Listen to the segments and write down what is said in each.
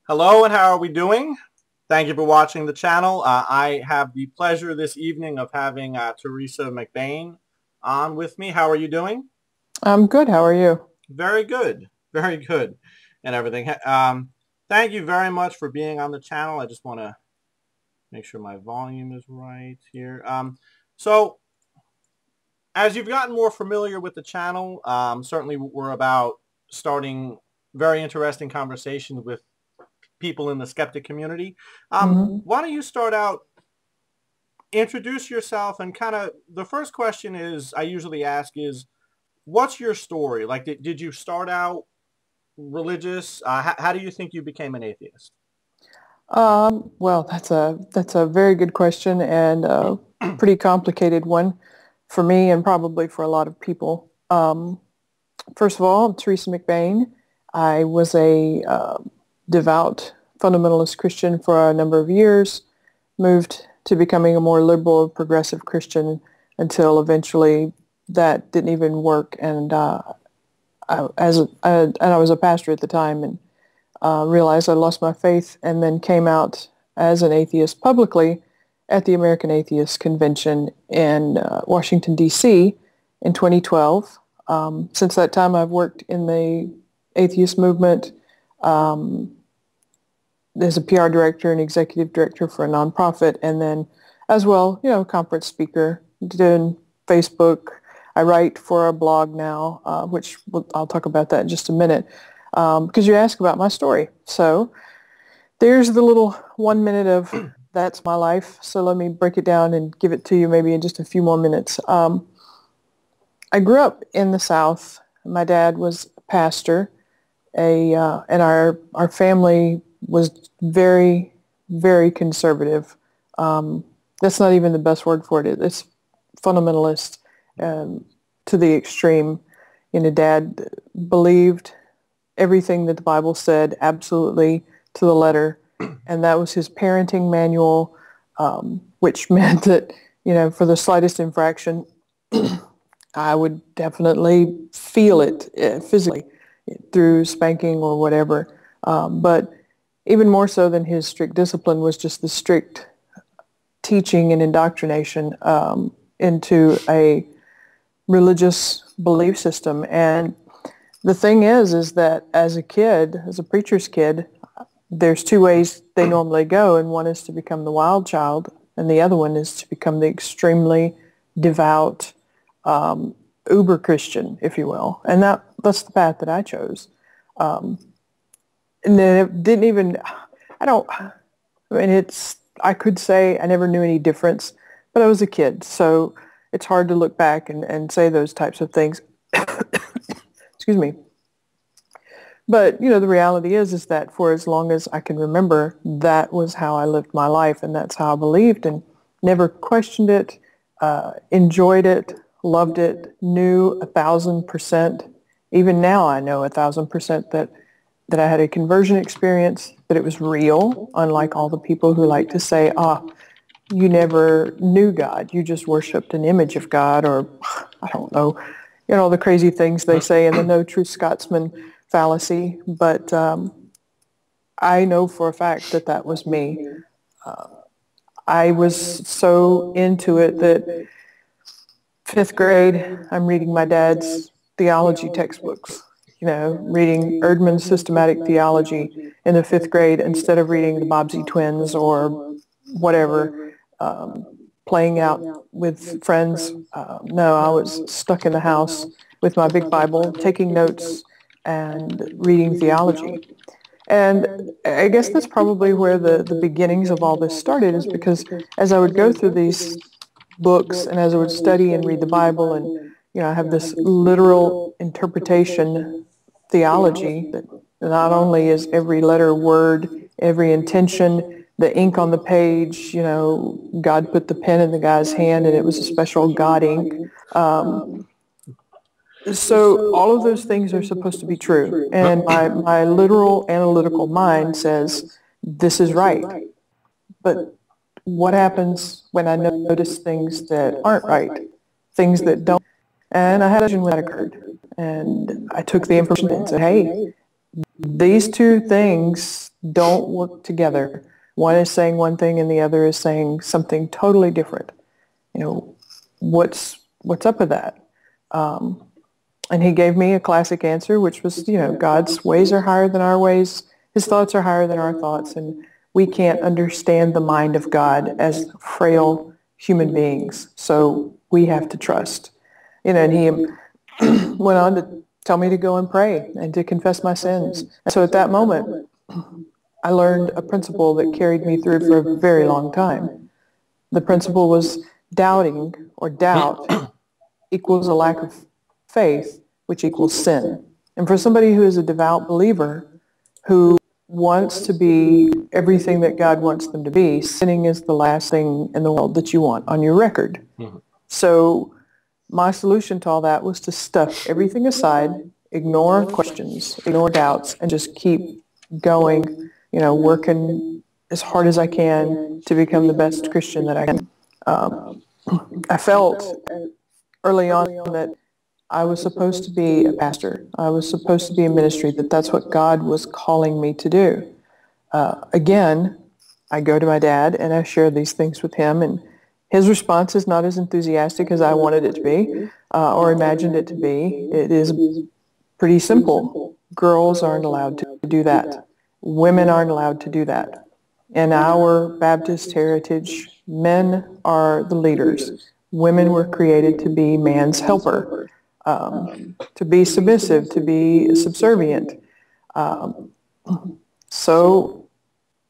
Hello, and how are we doing? Thank you for watching the channel. I have the pleasure this evening of having Teresa MacBain on with me. How are you doing? I'm good. How are you? Very good, and everything. Thank you very much for being on the channel. I just want to make sure my volume is right here. So, as you've gotten more familiar with the channel, certainly we're about starting very interesting conversations with people in the skeptic community. hmm Why don't you start out, introduce yourself, and kind of the first question is I usually ask is, what's your story? Like, did you start out religious? How do you think you became an atheist? well, that's a very good question and a pretty complicated one for me and probably for a lot of people. First of all, I'm Teresa MacBain. I was a devout fundamentalist Christian for a number of years, moved to becoming a more liberal, progressive Christian until eventually that didn't even work, and I was a pastor at the time and realized I lost my faith and then came out as an atheist publicly at the American Atheist Convention in Washington, D.C. in 2012. Since that time, I've worked in the atheist movement as a PR director and executive director for a nonprofit, and then as well, conference speaker, doing Facebook. I write for a blog now, which I'll talk about that in just a minute, because you asked about my story. So there's the little 1 minute of that's my life. So let me break it down and give it to you maybe in just a few more minutes. I grew up in the South. My dad was a pastor, and our family was very, very conservative. That's not even the best word for it. It's fundamentalist to the extreme. Dad believed everything that the Bible said absolutely to the letter, and that was his parenting manual, which meant that, for the slightest infraction, I would definitely feel it physically through spanking or whatever. But even more so than his strict discipline was just the strict teaching and indoctrination into a religious belief system. And the thing is that as a kid, as a preacher's kid, there's two ways they normally go, and one is to become the wild child, and the other one is to become the extremely devout uber Christian, if you will. And that's the path that I chose. And then it didn't even, I could say I never knew any difference, but I was a kid, so it's hard to look back and say those types of things. Excuse me. But, the reality is that for as long as I can remember, that was how I lived my life, and that's how I believed, and never questioned it, enjoyed it, loved it, knew 1,000%. Even now I know 1,000% that I had a conversion experience, that it was real, unlike all the people who like to say, you never knew God, you just worshipped an image of God, or I don't know, the crazy things they say in the no true Scotsman fallacy. But I know for a fact that that was me. I was so into it that fifth grade, I'm reading my dad's theology textbooks, reading Erdman's systematic theology in the fifth grade instead of reading the Bobbsey twins or whatever, playing out with friends. No, I was stuck in the house with my big Bible, taking notes and reading theology. And I guess that's probably where the beginnings of all this started, is because as I would go through these books and as I would study and read the Bible, and I have this literal interpretation theology that not only is every letter, word, every intention, the ink on the page, God put the pen in the guy's hand and it was a special God ink. So all of those things are supposed to be true. And my literal analytical mind says, this is right. But what happens when I notice things that aren't right, things that don't? And I had a vision when that occurred. And I took the information and said, hey, these two things don't work together. One is saying one thing and the other is saying something totally different. You know, what's up with that? And he gave me a classic answer, which was, you know, God's ways are higher than our ways. His thoughts are higher than our thoughts. And we can't understand the mind of God as frail human beings. So we have to trust. You know, and he went on to tell me to go and pray and to confess my sins. And so at that moment, I learned a principle that carried me through for a very long time. The principle was doubting or doubt equals a lack of faith, which equals sin. And for somebody who is a devout believer who wants to be everything that God wants them to be, sinning is the last thing in the world that you want on your record. Mm-hmm. So my solution to all that was to stuff everything aside, ignore questions, ignore doubts, and just keep going, you know, working as hard as I can to become the best Christian that I can. I felt early on that I was supposed to be a pastor. I was supposed to be in ministry, that that's what God was calling me to do. Again, I go to my dad and I share these things with him, and his response is not as enthusiastic as I wanted it to be or imagined it to be. It is pretty simple. Girls aren't allowed to do that. Women aren't allowed to do that. In our Baptist heritage, men are the leaders. Women were created to be man's helper. To be submissive, to be subservient. So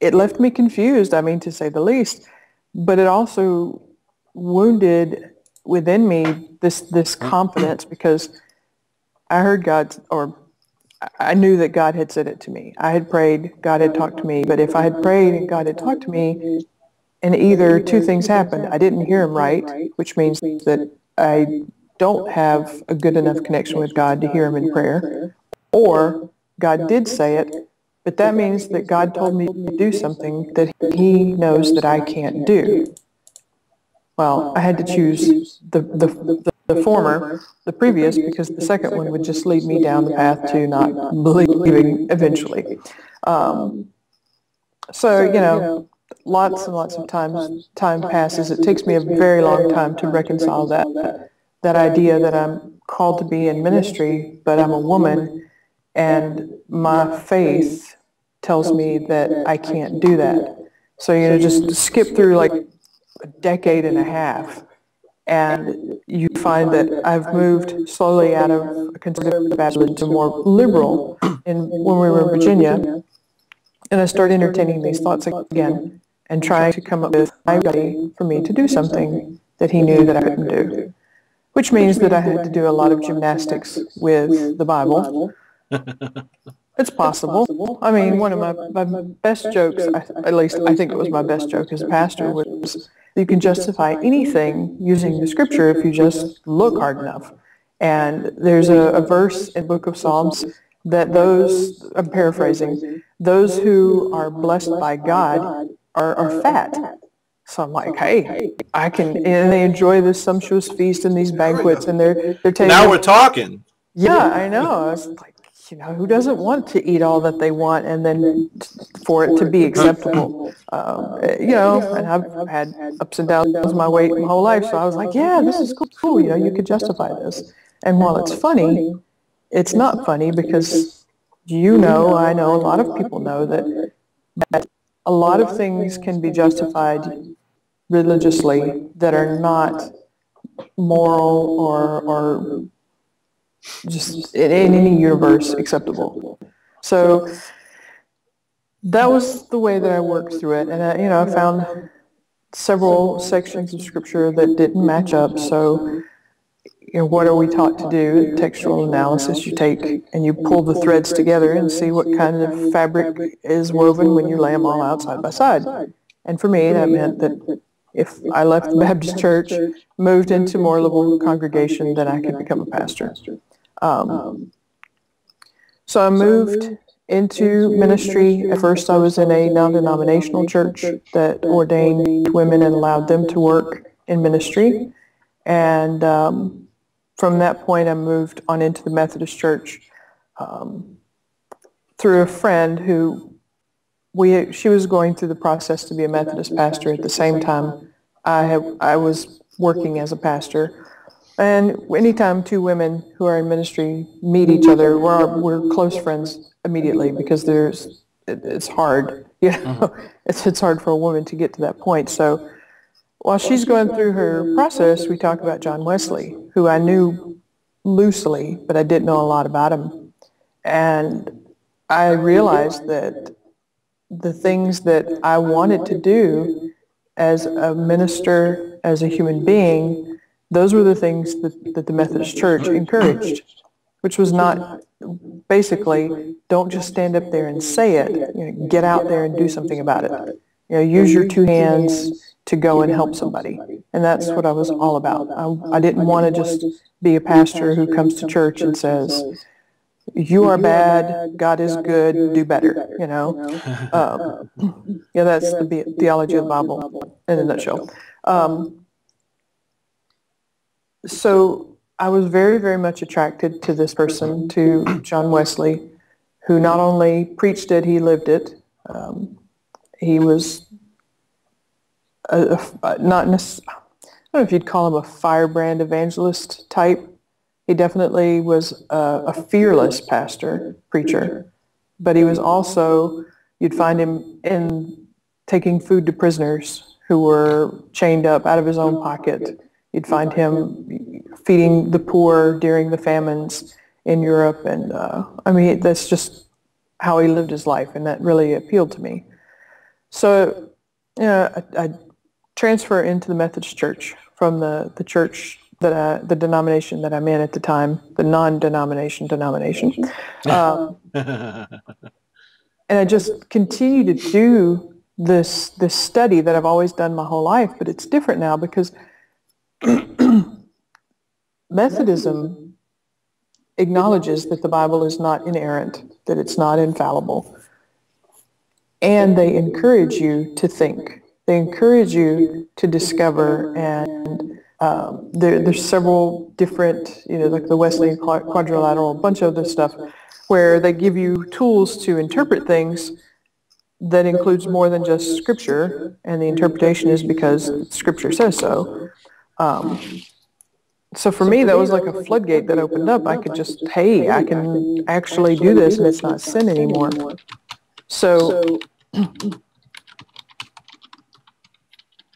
it left me confused, I mean, to say the least, but it also wounded within me this confidence, because I heard God, or I knew that God had said it to me. I had prayed, God had talked to me, but if I had prayed and God had talked to me, and either two things happened: I didn't hear him right, which means that I don't have a good enough connection with God to hear him in prayer, or God did say it, but that means that God told me to do something that he knows that I can't do. Well, I had to choose the former, the previous, because the second one would just lead me down the path to not believing eventually. So, you know, lots and lots of time passes. It takes me a very long time to reconcile that idea that I'm called to be in ministry, but I'm a woman, and my faith tells me that I can't do that. So, you know, just skip through like a decade and a half, and you find that I've moved slowly out of a conservative Baptist to more liberal when we were in Virginia, and I started entertaining these thoughts again and trying to come up with a way for me to do something that he knew that I couldn't do. Which means that I had to do a lot of gymnastics with the Bible. It's possible. I mean, one of my best jokes, at least I think it was my best joke as a pastor, was you can justify anything using the scripture if you just look hard enough. And there's a verse in the book of Psalms that those, I'm paraphrasing, those who are blessed by God are fat. So I'm like, hey, I can, and they enjoy this sumptuous feast and these banquets, and they're taking. Now we're talking. Yeah, I know. I was like, you know, who doesn't want to eat all that they want and then for it to be acceptable? You know, and I've had ups and downs in my weight my whole life, so I was like, yeah, this is cool. You know, you could justify this. And while it's funny, it's not funny because you know, I know, a lot of people know that a lot of things can be justified religiously that are not moral or just in any universe acceptable. So that was the way that I worked through it. And I, you know, I found several sections of scripture that didn't match up. So, you know, what are we taught to do? Textual analysis. You take and you pull the threads together and see what kind of fabric is woven when you lay them all out side by side. And for me, that meant that if I left the Baptist church, moved into more liberal congregation, then I could become a pastor. So I moved into ministry. At first I was in a non-denominational church that ordained women and allowed them to work in ministry. And from that point I moved on into the Methodist church through a friend who she was going through the process to be a Methodist pastor at the same time I was working as a pastor. And anytime two women who are in ministry meet each other, we're close friends immediately because it's hard. You know, it's hard for a woman to get to that point. So while she's going through her process, we talk about John Wesley, who I knew loosely, but I didn't know a lot about him. And I realized that the things that I wanted to do as a minister, as a human being, those were the things that the Methodist Church encouraged, which was not basically, don't just stand up there and say it. You know, get out there and do something about it. You know, use your two hands to go and help somebody. And that's what I was all about. I didn't want to just be a pastor who comes to church and says, you are bad, God is good, do better, you know. Yeah, that's the theology of the Bible in a nutshell. So I was very, very much attracted to this person, to John Wesley, who not only preached it, he lived it. He was not necessarily, I don't know if you'd call him a firebrand evangelist type. He definitely was a fearless pastor, preacher, but he was also, you'd find him in taking food to prisoners who were chained up out of his own pocket. You'd find him feeding the poor during the famines in Europe. And I mean, that's just how he lived his life, and that really appealed to me. So I transfer into the Methodist Church from the church the denomination that I'm in at the time, the non-denomination denomination. And I just continue to do this study that I've always done my whole life, but it's different now because Methodism acknowledges that the Bible is not inerrant, that it's not infallible, and they encourage you to think. They encourage you to discover, and there's several different, like the Wesleyan quadrilateral, a bunch of other stuff, where they give you tools to interpret things that includes more than just Scripture, and the interpretation is because Scripture says so. So for me, that was like a floodgate that opened up. I could just, hey, I can actually do this, and it's not sin anymore. So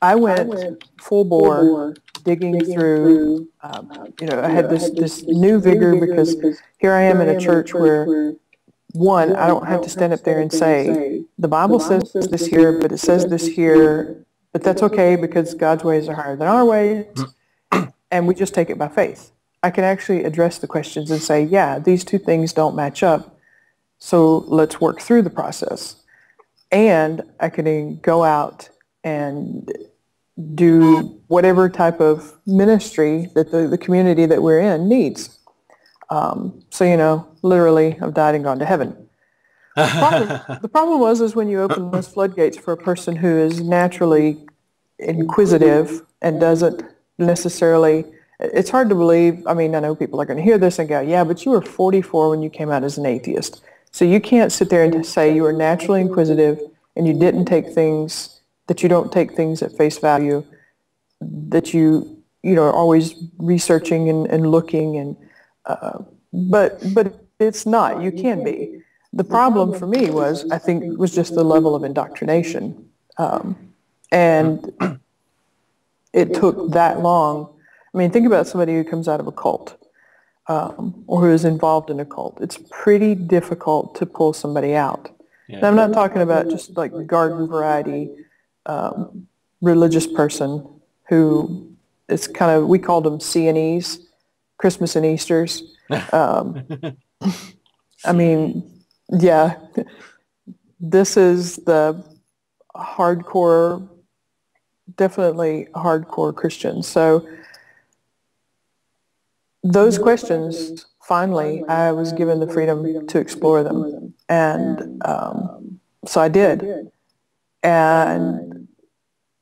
I went full bore digging through, I had this new vigor because here I am in a church where, one, I don't have to stand up there and say, the Bible says this here, but it says this here, but that's okay because God's ways are higher than our ways, and we just take it by faith. I can actually address the questions and say, yeah, these two things don't match up, so let's work through the process. And I can go out and do whatever type of ministry that the community that we're in needs. So, literally, I've died and gone to heaven. The problem is when you open those floodgates for a person who is naturally inquisitive and doesn't necessarily, it's hard to believe. I mean, I know people are going to hear this and go, yeah, but you were 44 when you came out as an atheist. So you can't sit there and say you were naturally inquisitive and you didn't take things, that you don't take things at face value, that you are always researching and looking, and but it's not. You can be. The problem for me was just the level of indoctrination, and it took that long. I mean, think about somebody who comes out of a cult or who is involved in a cult. It's pretty difficult to pull somebody out. Yeah. And I'm not talking about just like garden variety religious person who is kind of, we called them C&Es, Christmas and Easters. I mean, yeah, this is the hardcore, definitely hardcore Christian. So those questions, finally, I was given the freedom to explore them. And so I did. And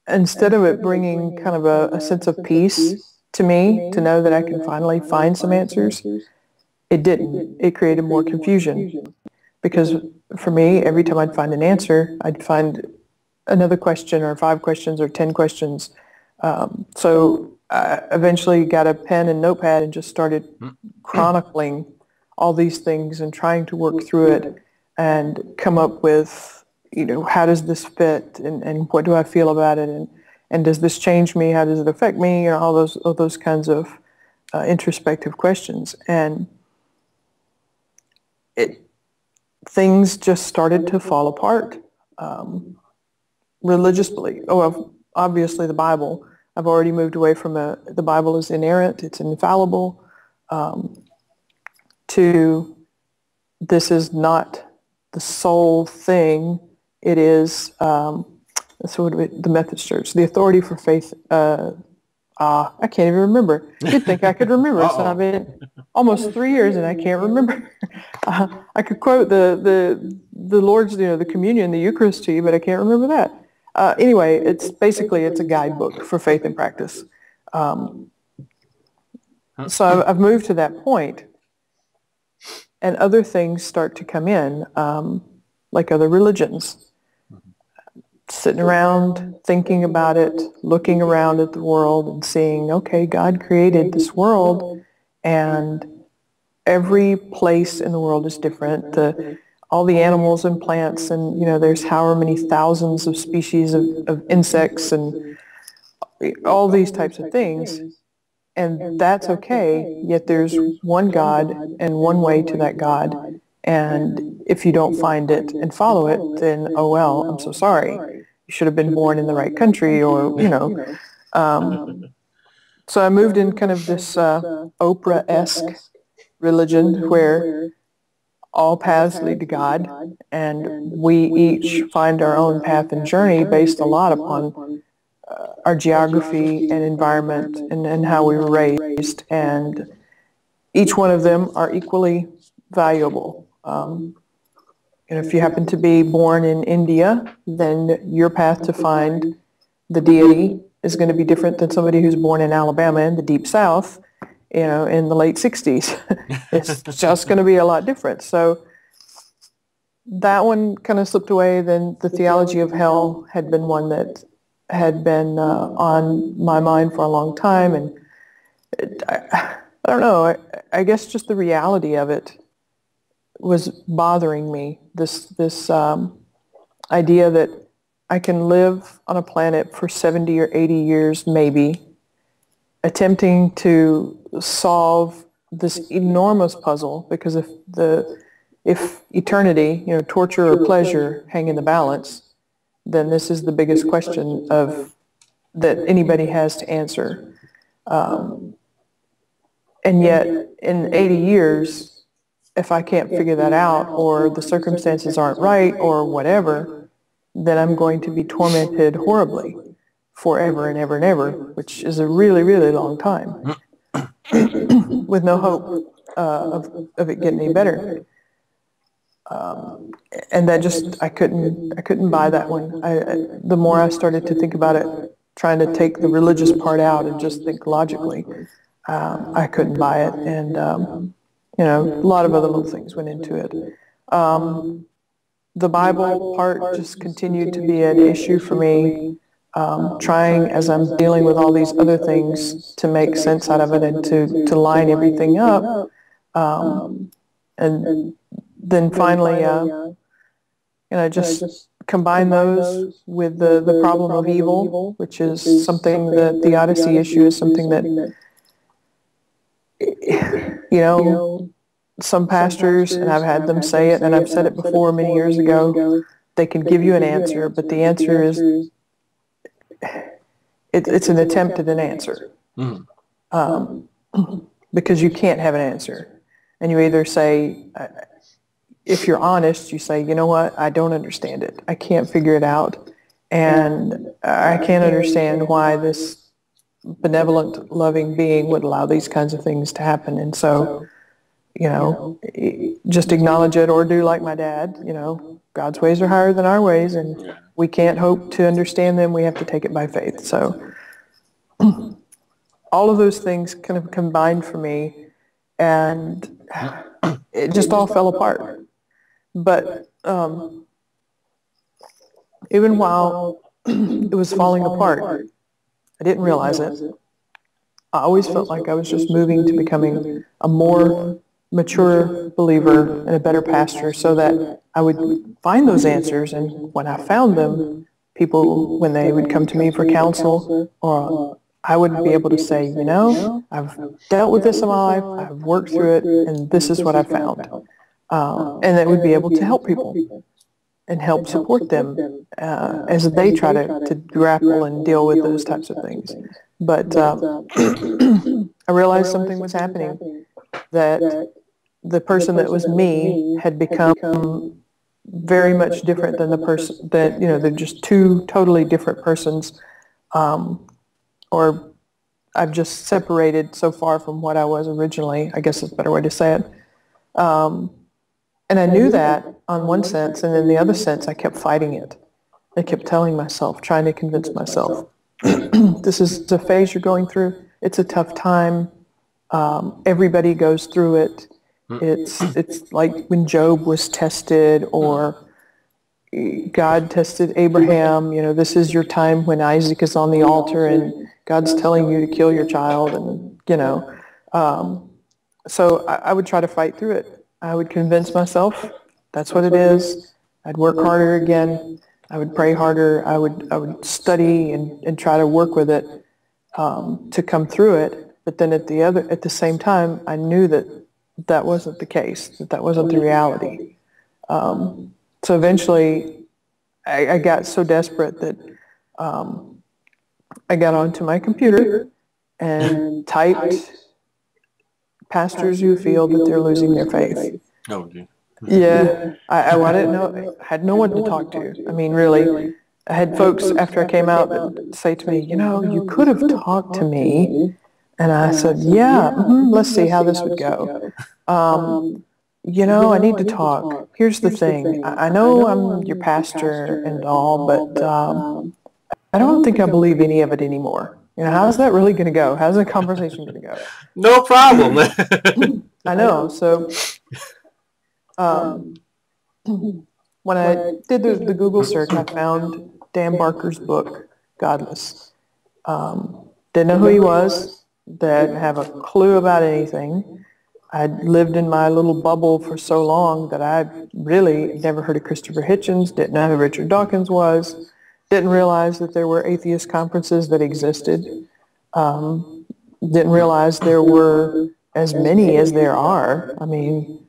instead of it bringing kind of a sense of peace to me, to know that I can finally find some answers, it didn't. It created more confusion. Because for me, every time I'd find an answer, I'd find another question or 5 questions or 10 questions. So I eventually got a pen and notepad and just started chronicling all these things and trying to work through it and come up with, how does this fit, and what do I feel about it, and does this change me? How does it affect me? All those kinds of introspective questions. And things just started to fall apart religiously. Obviously the Bible. I've already moved away from the Bible is inerrant, it's infallible, to this is not the sole thing. It is the Methodist Church, the authority for faith. I can't even remember. You'd think I could remember. So I've been almost 3 years and I can't remember. I could quote the Lord's, the communion, the Eucharist to you, but I can't remember that. Anyway, it's a guidebook for faith and practice. So I've moved to that point, and other things start to come in, like other religions. Sitting around, thinking about it, looking around at the world and seeing, okay, God created this world, and every place in the world is different. All the animals and plants, and there's however many thousands of species of insects and all these types of things, and that's okay. Yet there's one God and one way to that God, and if you don't find it and follow it, then oh well, I'm so sorry. You should have been born in the right country, or So I moved in kind of this Oprah-esque religion where all paths lead to God, and we each find our own path and journey based a lot upon our geography and environment and how we were raised, and each one of them are equally valuable. And if you happen to be born in India, then your path to find the deity is going to be different than somebody who's born in Alabama in the deep South, in the late 60s. It's just going to be a lot different. So that one kind of slipped away. Then the theology of hell had been one that had been on my mind for a long time. And I don't know, I guess just the reality of it was bothering me. This idea that I can live on a planet for 70 or 80 years, maybe, attempting to solve this enormous puzzle, because if eternity, torture or pleasure hang in the balance, then this is the biggest question that anybody has to answer. And yet, in 80 years, if I can't figure that out, or the circumstances aren't right, or whatever, then I'm going to be tormented horribly forever and ever and ever, which is a really, really long time, with no hope of it getting any better. And that just, I couldn't buy that one. The more I started to think about it, trying to take the religious part out and just think logically, I couldn't buy it. And a lot of other little things went into it. The Bible part just continued to be an issue for me, trying, as I'm dealing with all these other things, to make sense out of it and to line everything up. And then finally, just combine those with the problem of evil, which is something that the Odyssey issue is something that, some pastors, and I've had them say it, and I've said it before many years ago, they can give you an answer, but the answer is, it's an attempt at an answer. Because you can't have an answer. And you either say, if you're honest, you say, you know what, I don't understand it. I can't figure it out. And I can't understand why this benevolent, loving being would allow these kinds of things to happen. And so, just acknowledge it, or do like my dad, God's ways are higher than our ways, and we can't hope to understand them. We have to take it by faith. So all of those things kind of combined for me, and it just all fell apart. But even while it was falling apart, I didn't realize it. I always felt like I was just moving to becoming a more mature believer and a better pastor so that I would find those answers. And when I found them, people, when they would come to me for counsel, or I would be able to say, you know, I've dealt with this in my life, I've worked through it, and this is what I found. And that would be able to help people and help support them as they try to grapple and deal with those types of things. But I realized something was happening, that the person that was me had become very much different than the person that, you know, they're just two totally different persons, or I've just separated so far from what I was originally, I guess is a better way to say it. And I knew that on one sense, and in the other sense, I kept fighting it. I kept telling myself, trying to convince myself, this is the phase you're going through. It's a tough time. Everybody goes through it. It's like when Job was tested, or God tested Abraham. You know, this is your time when Isaac is on the altar and God's telling you to kill your child, and you know. So I would try to fight through it. I would convince myself that's what it is. I'd work harder again. I would pray harder. I would study and try to work with it to come through it. But then at the same time, I knew that wasn't the case. That wasn't the reality. So eventually, I got so desperate that I got onto my computer and typed pastors who feel that they're losing their faith. Oh, dear. Yeah, I didn't know, I had no one to talk to. I mean, really, I had folks after I came out that say to me, you know, you could have talked to me. And I said, yeah, let's see how this would go. You know, I need to talk. Here's the thing. I know I'm your pastor and all, but I don't think I believe any of it anymore. You know, how's that really going to go? How's the conversation going to go? No problem. I know. So when I did the Google search, I found Dan Barker's book, Godless. Didn't know who he was. Didn't have a clue about anything. I'd lived in my little bubble for so long that I really never heard of Christopher Hitchens, didn't know who Richard Dawkins was, didn't realize that there were atheist conferences that existed, didn't realize there were as many as there are. I mean,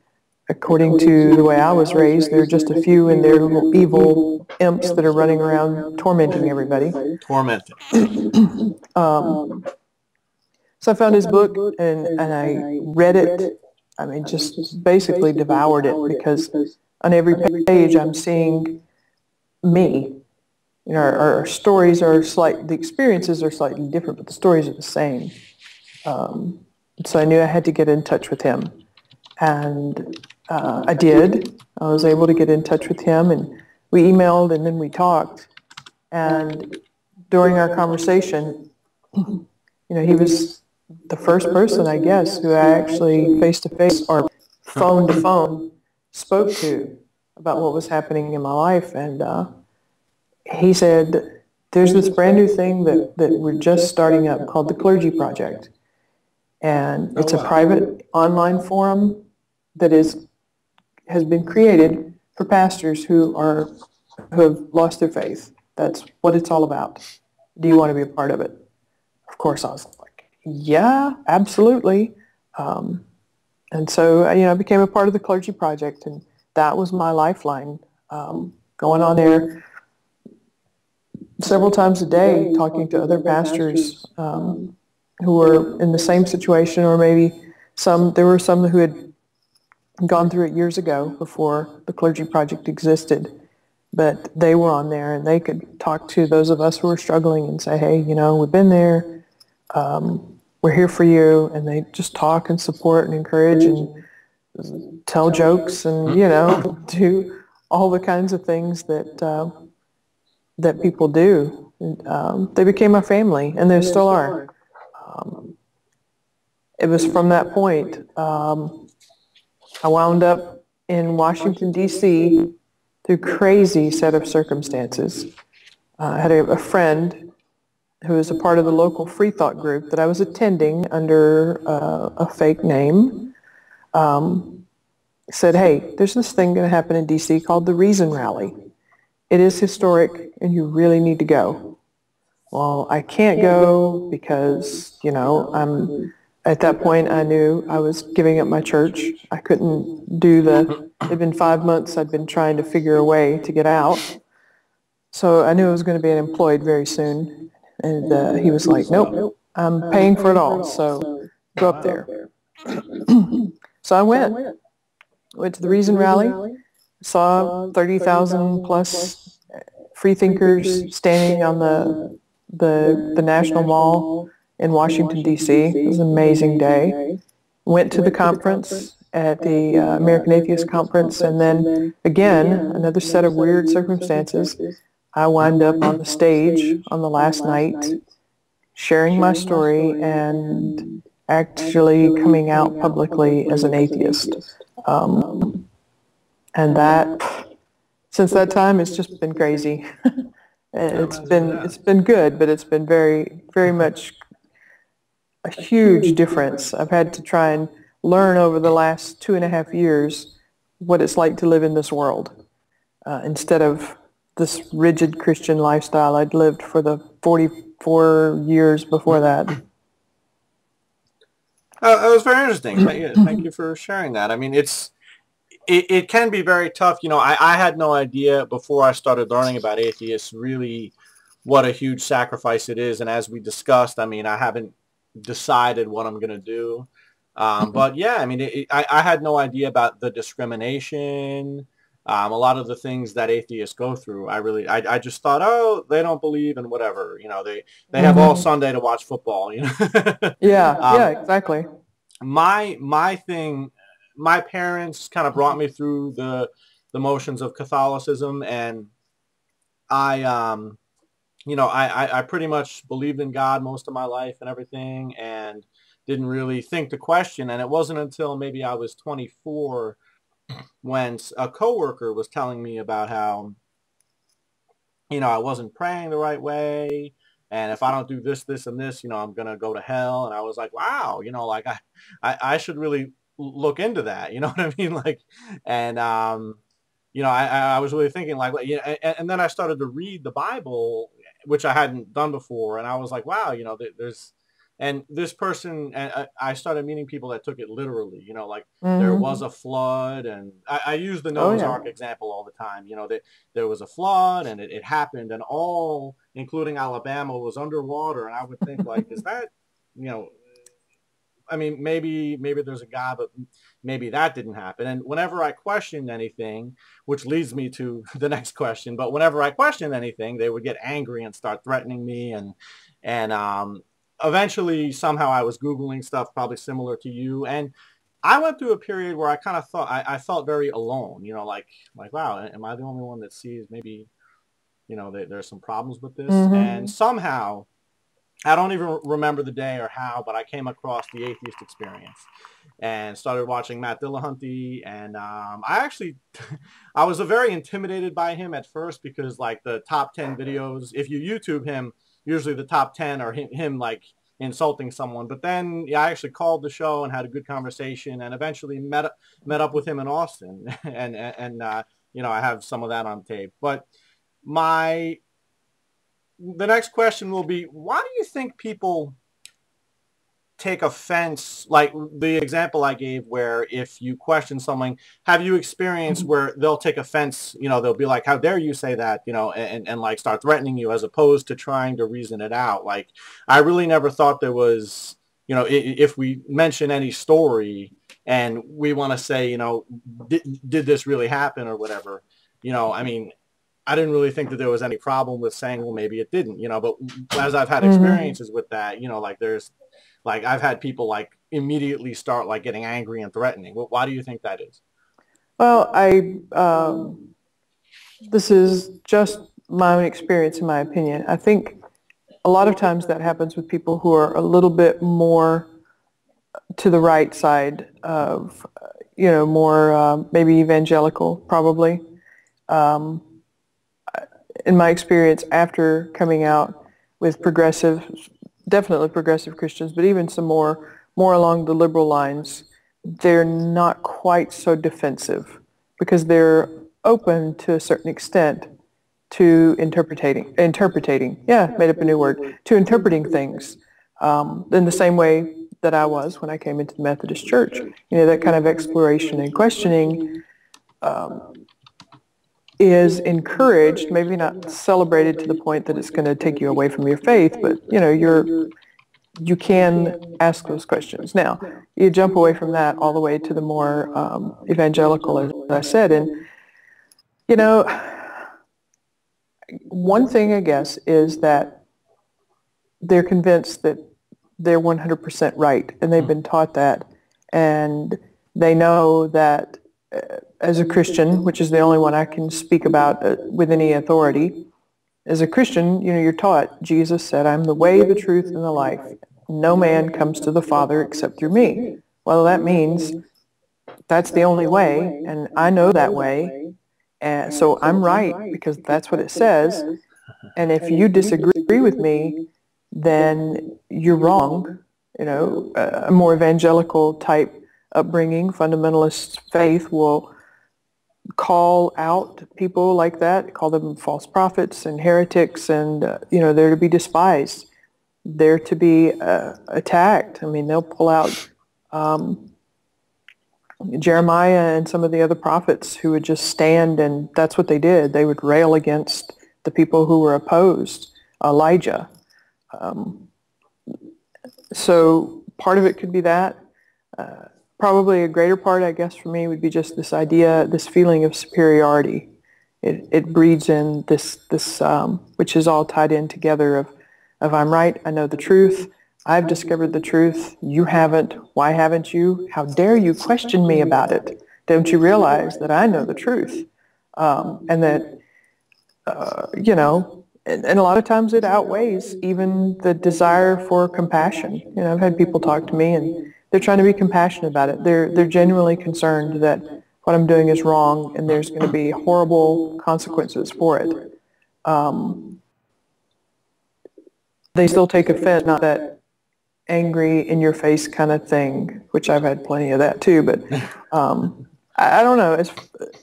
according to the way I was raised, there are just a few, and they're little evil imps that are running around tormenting everybody. Tormenting. So I found his book, and I read it. I mean, just basically devoured it, because on every page I'm seeing me. You know, our stories are the experiences are slightly different, but the stories are the same. So I knew I had to get in touch with him. And I did. I was able to get in touch with him, and we emailed, and then we talked. And during our conversation, you know, he was the first person, I guess, who I actually face-to-face or phone-to-phone spoke to about what was happening in my life. And he said, there's this brand new thing that we're just starting up called the Clergy Project. And it's a private online forum that has been created for pastors who have lost their faith. That's what it's all about. Do you want to be a part of it? Of course, I was like, yeah, absolutely. And so, you know, I became a part of the Clergy Project, and that was my lifeline. Going on there several times a day, talking to other pastors who were in the same situation, or maybe there were some who had gone through it years ago before the Clergy Project existed. But they were on there, and they could talk to those of us who were struggling and say, hey, you know, we've been there. We're here for you. And they just talk and support and encourage and tell jokes and, you know, do all the kinds of things that people do. And, they became my family, and they still are. It was from that point I wound up in Washington, D.C., through crazy set of circumstances. I had a friend who was a part of the local free thought group that I was attending under a fake name, said, hey, there's this thing going to happen in D.C. called the Reason Rally. It is historic, and you really need to go. Well, I can't go because, at that point I knew I was giving up my church. I couldn't do it'd been 5 months I'd been trying to figure a way to get out. So I knew I was going to be unemployed very soon. And he was like, nope, I'm paying for it all, so go up there. So I went to the Reason Rally, saw 30,000 plus free thinkers standing on the National Mall in Washington, D.C. It was an amazing day. Went to the conference at the American Atheist Conference, and then again, another set of weird circumstances. I wound up on the stage on the last night, sharing my story and actually coming out publicly as an atheist. And that, since that time, it's just been crazy. It's been good, but it's been very, very much a huge difference. I've had to try and learn over the last 2.5 years what it's like to live in this world, instead of this rigid Christian lifestyle I'd lived for the 44 years before that. That was very interesting. Thank you for sharing that. I mean, it can be very tough. I had no idea before I started learning about atheists really what a huge sacrifice it is. And as we discussed, I mean, I haven't decided what I'm going to do. But yeah, I mean, I had no idea about the discrimination, a lot of the things that atheists go through. I just thought, oh, they don't believe in whatever. They have all Sunday to watch football. Yeah, exactly. My thing, my parents kind of brought me through the motions of Catholicism, and I pretty much believed in God most of my life and everything, and didn't really think to question. And it wasn't until maybe I was 24 when a coworker was telling me about how, I wasn't praying the right way, and if I don't do this, this, and this, I'm going to go to hell. And I was like, wow, like I should really look into that. You know what I mean? Like, and, I was really thinking like, and then I started to read the Bible, which I hadn't done before. And I was like, wow, there's, and this person, and I started meeting people that took it literally, like there was a flood, and I use the Noah's Ark example all the time, that there was a flood, and it happened, and all, including Alabama, was underwater. And I would think like, is that, I mean, maybe there's a God, but maybe that didn't happen. And whenever I questioned anything, which leads me to the next question, but whenever I questioned anything, they would get angry and start threatening me. And eventually, somehow I was Googling stuff probably similar to you. And I went through a period where I kind of thought, I felt very alone, like, wow, am I the only one that sees maybe, there's some problems with this? And somehow, I don't even remember the day or how, but I came across the Atheist Experience and started watching Matt Dillahunty. And I was very intimidated by him at first, because like the top 10 videos, if you YouTube him, usually the top 10 are him like insulting someone. But then I actually called the show and had a good conversation, and eventually met up with him in Austin. and I have some of that on tape. But the next question will be, why do you think people take offense? Like the example I gave, where if you question something, have you experienced where they'll take offense, they'll be like, how dare you say that, and like start threatening you, as opposed to trying to reason it out? Like, I really never thought there was, if we mention any story and we want to say, did this really happen or whatever, I mean, I didn't really think that there was any problem with saying, well, maybe it didn't, but as I've had experiences with that, like there's, like I've had people like immediately start like getting angry and threatening. Well, why do you think that is? Well, this is just my own experience, in my opinion. I think a lot of times that happens with people who are a little bit more to the right side of, more maybe evangelical, probably. Um, in my experience, after coming out with definitely progressive Christians, but even some more along the liberal lines, they're not quite so defensive because they're open to a certain extent to interpreting, yeah, made up a new word, to interpreting things in the same way that I was when I came into the Methodist Church. That kind of exploration and questioning is encouraged, maybe not celebrated to the point that it's going to take you away from your faith, but you can ask those questions. Now, you jump away from that all the way to the more evangelical, as I said, and one thing I guess is that they're convinced that they're 100% right, and they've been taught that, and they know that as a Christian, which is the only one I can speak about with any authority, as a Christian, you're taught, Jesus said, I'm the way, the truth, and the life. No man comes to the Father except through me. Well, that means that's the only way, and I know that way, and so I'm right because that's what it says. And if you disagree with me, then you're wrong. A more evangelical type upbringing, fundamentalist faith will call out people like that, call them false prophets and heretics, and they're to be despised. They're to be attacked. I mean, they'll pull out Jeremiah and some of the other prophets who would just stand, and that's what they did. They would rail against the people who were opposed. Elijah. So part of it could be that. Probably a greater part, I guess, for me would be just this idea, this feeling of superiority. It breeds in this which is all tied in together of I'm right, I know the truth, I've discovered the truth, you haven't, why haven't you? How dare you question me about it? Don't you realize that I know the truth? And that, and a lot of times it outweighs even the desire for compassion. I've had people talk to me and they're trying to be compassionate about it. They're genuinely concerned that what I'm doing is wrong and there's going to be horrible consequences for it. They still take offense, not that angry in your face kind of thing, which I've had plenty of that too, but I don't know.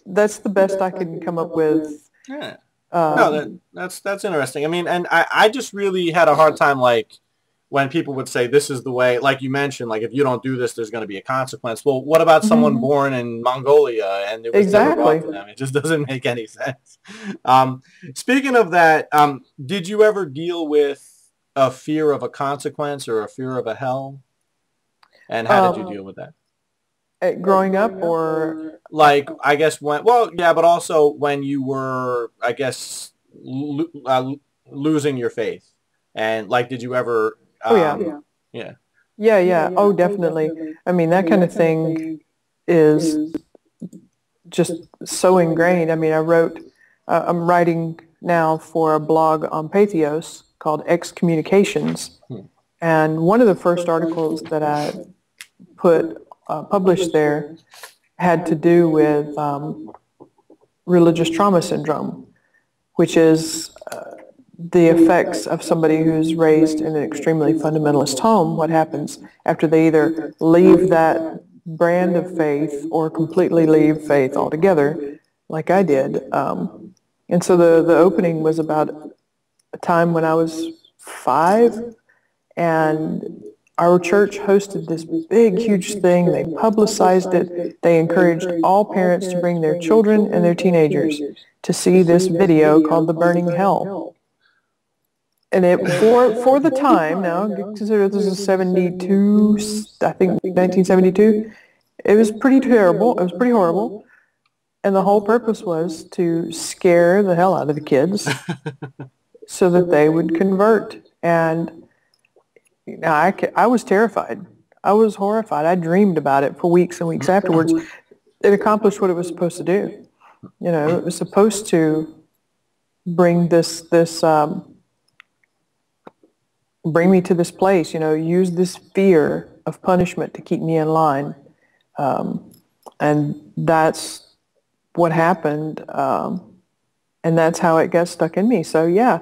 That's the best I can come up with. Yeah. No, that's interesting. I mean, and I just really had a hard time, like, when people would say this is the way, like you mentioned, like if you don't do this, there's going to be a consequence. Well, what about someone born in Mongolia and it was never brought to them? It just doesn't make any sense. Speaking of that, did you ever deal with a fear of a consequence or a fear of a hell? And how did you deal with that? Growing up, or like, I guess but also when you were, I guess, losing your faith, and like, did you ever? Yeah. Oh, definitely. I mean, that kind of thing is just so ingrained. I mean, I'm writing now for a blog on Patheos called Excommunications, and one of the first articles that I published there had to do with religious trauma syndrome, which is the effects of somebody who's raised in an extremely fundamentalist home. What happens after they either leave that brand of faith or completely leave faith altogether, like I did. And so the opening was about a time when I was 5, and our church hosted this big, huge thing. They publicized it. They encouraged all parents to bring their children and their teenagers to see this video called The Burning Hell. And for the time, now consider this is 72, I think 1972, it was pretty terrible. It was pretty horrible. And the whole purpose was to scare the hell out of the kids so that they would convert. And I was terrified. I was horrified. I dreamed about it for weeks and weeks afterwards. It accomplished what it was supposed to do. It was supposed to bring bring me to this place, use this fear of punishment to keep me in line. And that's what happened. And that's how it got stuck in me. So yeah,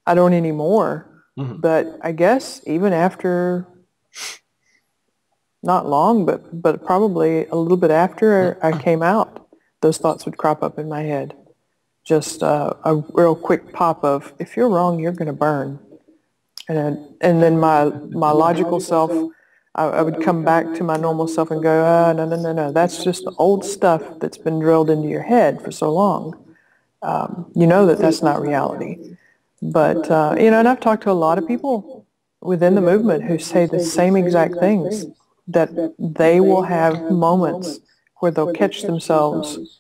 I don't anymore. Mm-hmm. But I guess even after not long, but probably a little bit after I came out, those thoughts would crop up in my head. Just a real quick pop of, if you're wrong, you're going to burn. And then my logical self, I would come back to my normal self and go, no, no, no, no. That's just the old stuff that's been drilled into your head for so long. You know that that's not reality. But, and I've talked to a lot of people within the movement who say the same exact things, that they will have moments where they'll catch themselves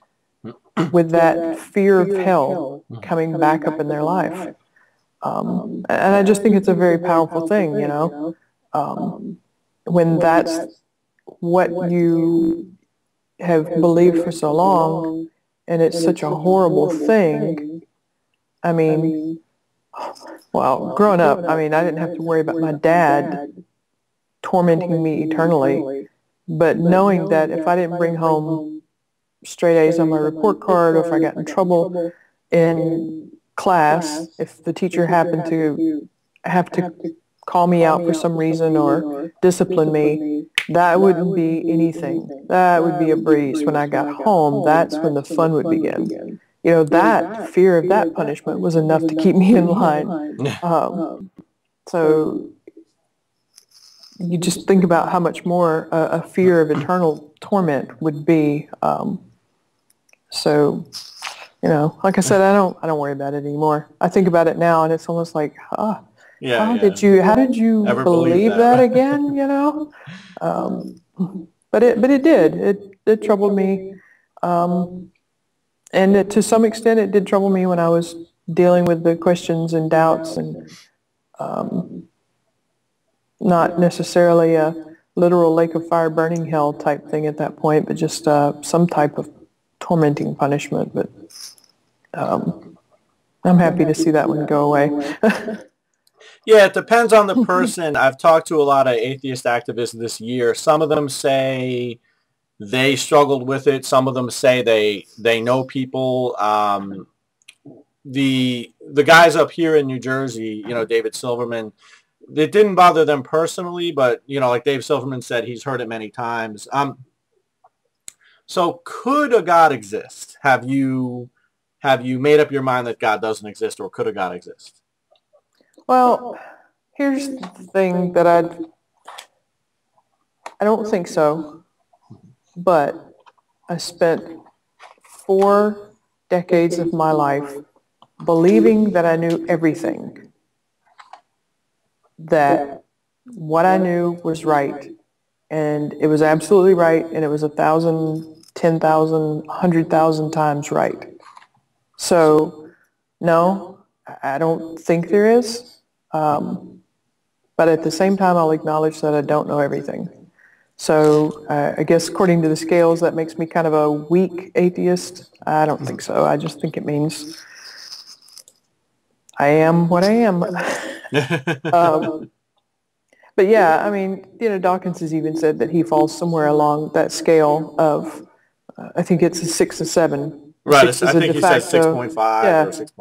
with that fear of hell coming back up in their life. And I just think it's a very powerful thing, when that's what you have believed for so long, and it's such a horrible thing. I mean, well, growing up, I didn't have to worry about my dad tormenting me eternally, but knowing that if I didn't bring home straight A's on my report card, or if I got in trouble in class, if the teacher happened to have to call me out for some reason or discipline me, that wouldn't be anything. That would be a breeze. When I got home, that's when the fun would begin. That fear of that punishment was enough to keep me in line. So you just think about how much more a fear of eternal torment would be. So, like I said, I don't worry about it anymore. I think about it now, and it's almost like, how did you Ever believe that again? But it did. It troubled me, and to some extent, it did trouble me when I was dealing with the questions and doubts, and not necessarily a literal lake of fire burning hell type thing at that point, but just some type of tormenting punishment. But I'm happy to see that one go away. Yeah, it depends on the person. I've talked to a lot of atheist activists this year. Some of them say they struggled with it. Some of them say they know people. The guys up here in New Jersey, David Silverman, it didn't bother them personally, but like Dave Silverman said, he's heard it many times. So could a God exist? Have you made up your mind that God doesn't exist, or could a God exist? Well, here's the thing that I don't think so, but I spent 4 decades of my life believing that I knew everything, that what I knew was right, and it was absolutely right, and it was 1,000, 10,000, 100,000 times right. So, no, I don't think there is. But at the same time, I'll acknowledge that I don't know everything. So I guess according to the scales, that makes me kind of a weak atheist. I don't think so. I just think it means I am what I am. But yeah, Dawkins has even said that he falls somewhere along that scale of, I think it's a 6 or 7. Right, I think he says 6.5 or 6.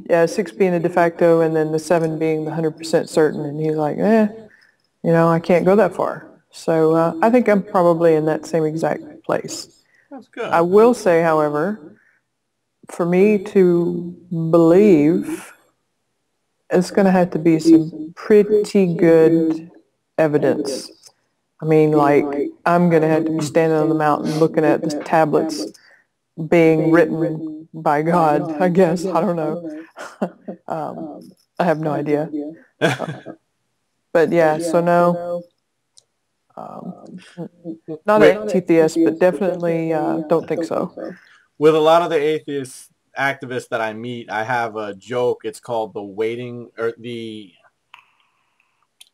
Yeah, 6 being a de facto, and then the 7 being the 100% certain. And he's like, I can't go that far. So I think I'm probably in that same exact place. That's good. I will say, however, for me to believe, it's going to have to be some pretty good evidence. Like, I'm going to have to be standing on the mountain looking at the tablets being written by God, I guess. I don't know. I have no idea. But yeah, so no. Not an atheist, but definitely don't think so. With a lot of the atheist activists that I meet, I have a joke. It's called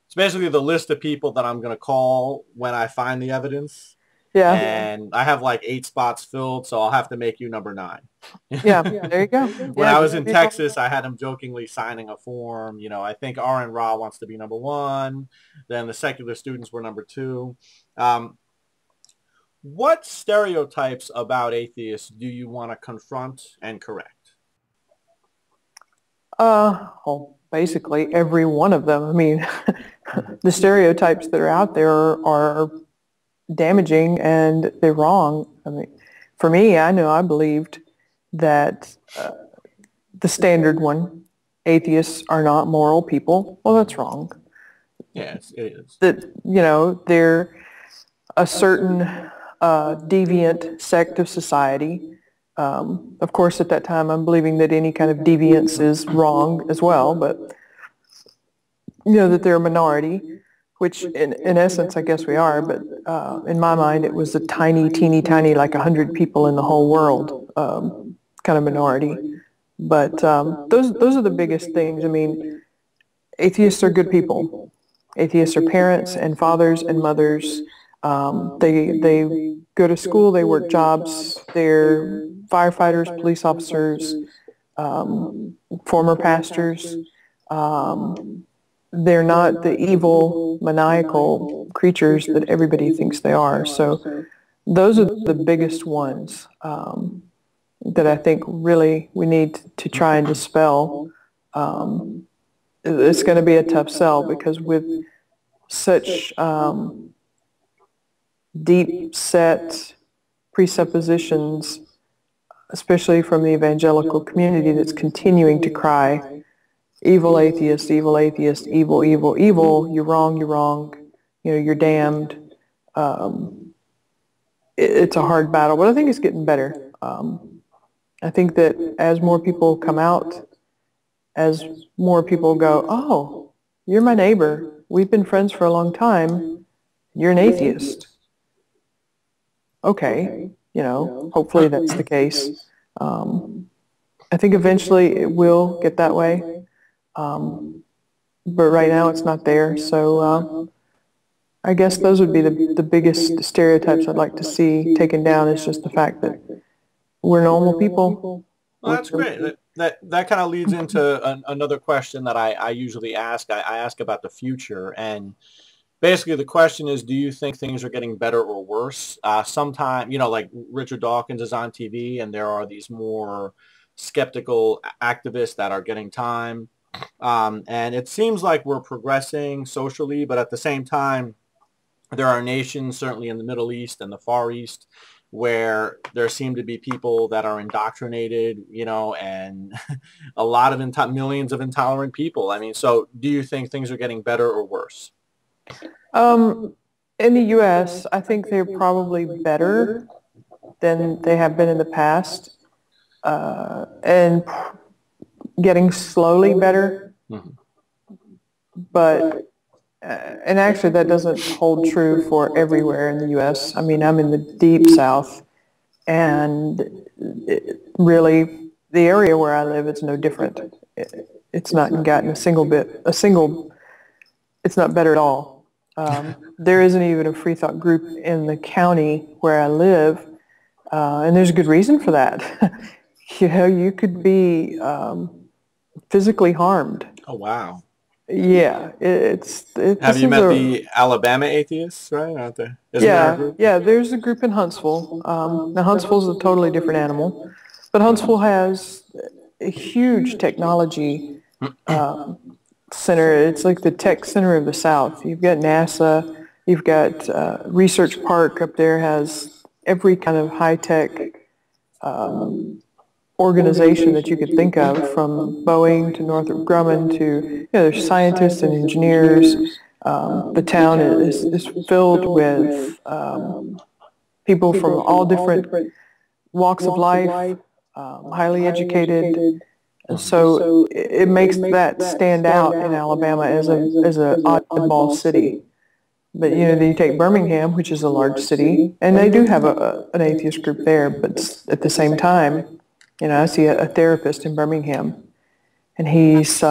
it's basically the list of people that I'm going to call when I find the evidence. Yeah. And I have like 8 spots filled, so I'll have to make you number 9. Yeah, there you go. When I was in Texas, I had him jokingly signing a form. I think R.N. Ra wants to be number 1. Then the secular students were number 2. what stereotypes about atheists do you want to confront and correct? Well, basically every one of them. I mean, the stereotypes that are out there are damaging and they're wrong. I mean, for me, I know I believed that the standard one, atheists are not moral people. Well, that's wrong. Yes, it is. That, they're a certain deviant sect of society. Of course, at that time, I'm believing that any kind of deviance is wrong as well, but that they're a minority, which in essence, I guess we are, but in my mind, it was a tiny, teeny, tiny, like 100 people in the whole world kind of minority. But those are the biggest things. I mean, atheists are good people. Atheists are parents and fathers and mothers. They go to school, they work jobs, they're firefighters, police officers, former pastors. They're not the evil, maniacal creatures that everybody thinks they are. So those are the biggest ones that I think really we need to try and dispel. It's going to be a tough sell because with such deep set presuppositions, especially from the evangelical community that's continuing to cry, evil atheist, evil atheist, evil, evil, evil, you're wrong, you're damned. It's a hard battle, but I think it's getting better. I think that as more people come out, as more people go, oh, you're my neighbor, we've been friends for a long time, you're an atheist. Okay, hopefully that's the case. I think eventually it will get that way, but right now it's not there. So I guess those would be the biggest stereotypes I'd like to see taken down, is just the fact that we're normal people. Well, that's great. That kind of leads into another question that I usually ask. I ask about the future, and basically the question is, do you think things are getting better or worse? Sometime, like Richard Dawkins is on TV, and there are these more skeptical activists that are getting time. And it seems like we're progressing socially, but at the same time, there are nations, certainly in the Middle East and the Far East, where there seem to be people that are indoctrinated, and a lot of millions of intolerant people. I mean, so do you think things are getting better or worse? In the U.S., I think they're probably better than they have been in the past, and getting slowly better. Mm-hmm. But and actually, that doesn't hold true for everywhere in the U.S. I mean, I'm in the deep South, and really, the area where I live is no different. It's not gotten a single. It's not better at all. There isn't even a free thought group in the county where I live, and there's a good reason for that. You could be physically harmed. Oh, wow. Yeah, Have you met the Alabama atheists, right? Out there? Yeah, there's a group in Huntsville. Now, Huntsville's a totally different animal, but Huntsville has a huge technology center. It's like the tech center of the South. You've got NASA, you've got Research Park up there, has every kind of high-tech organization that you could think of, from Boeing to Northrop Grumman to, there's scientists and engineers. The town is filled with people from all different walks of life, highly educated. And so it makes that stand out in Alabama as an oddball city. But, then you take Birmingham, which is a large city, and they do have an atheist group there, but at the same time, I see a therapist in Birmingham, and he's,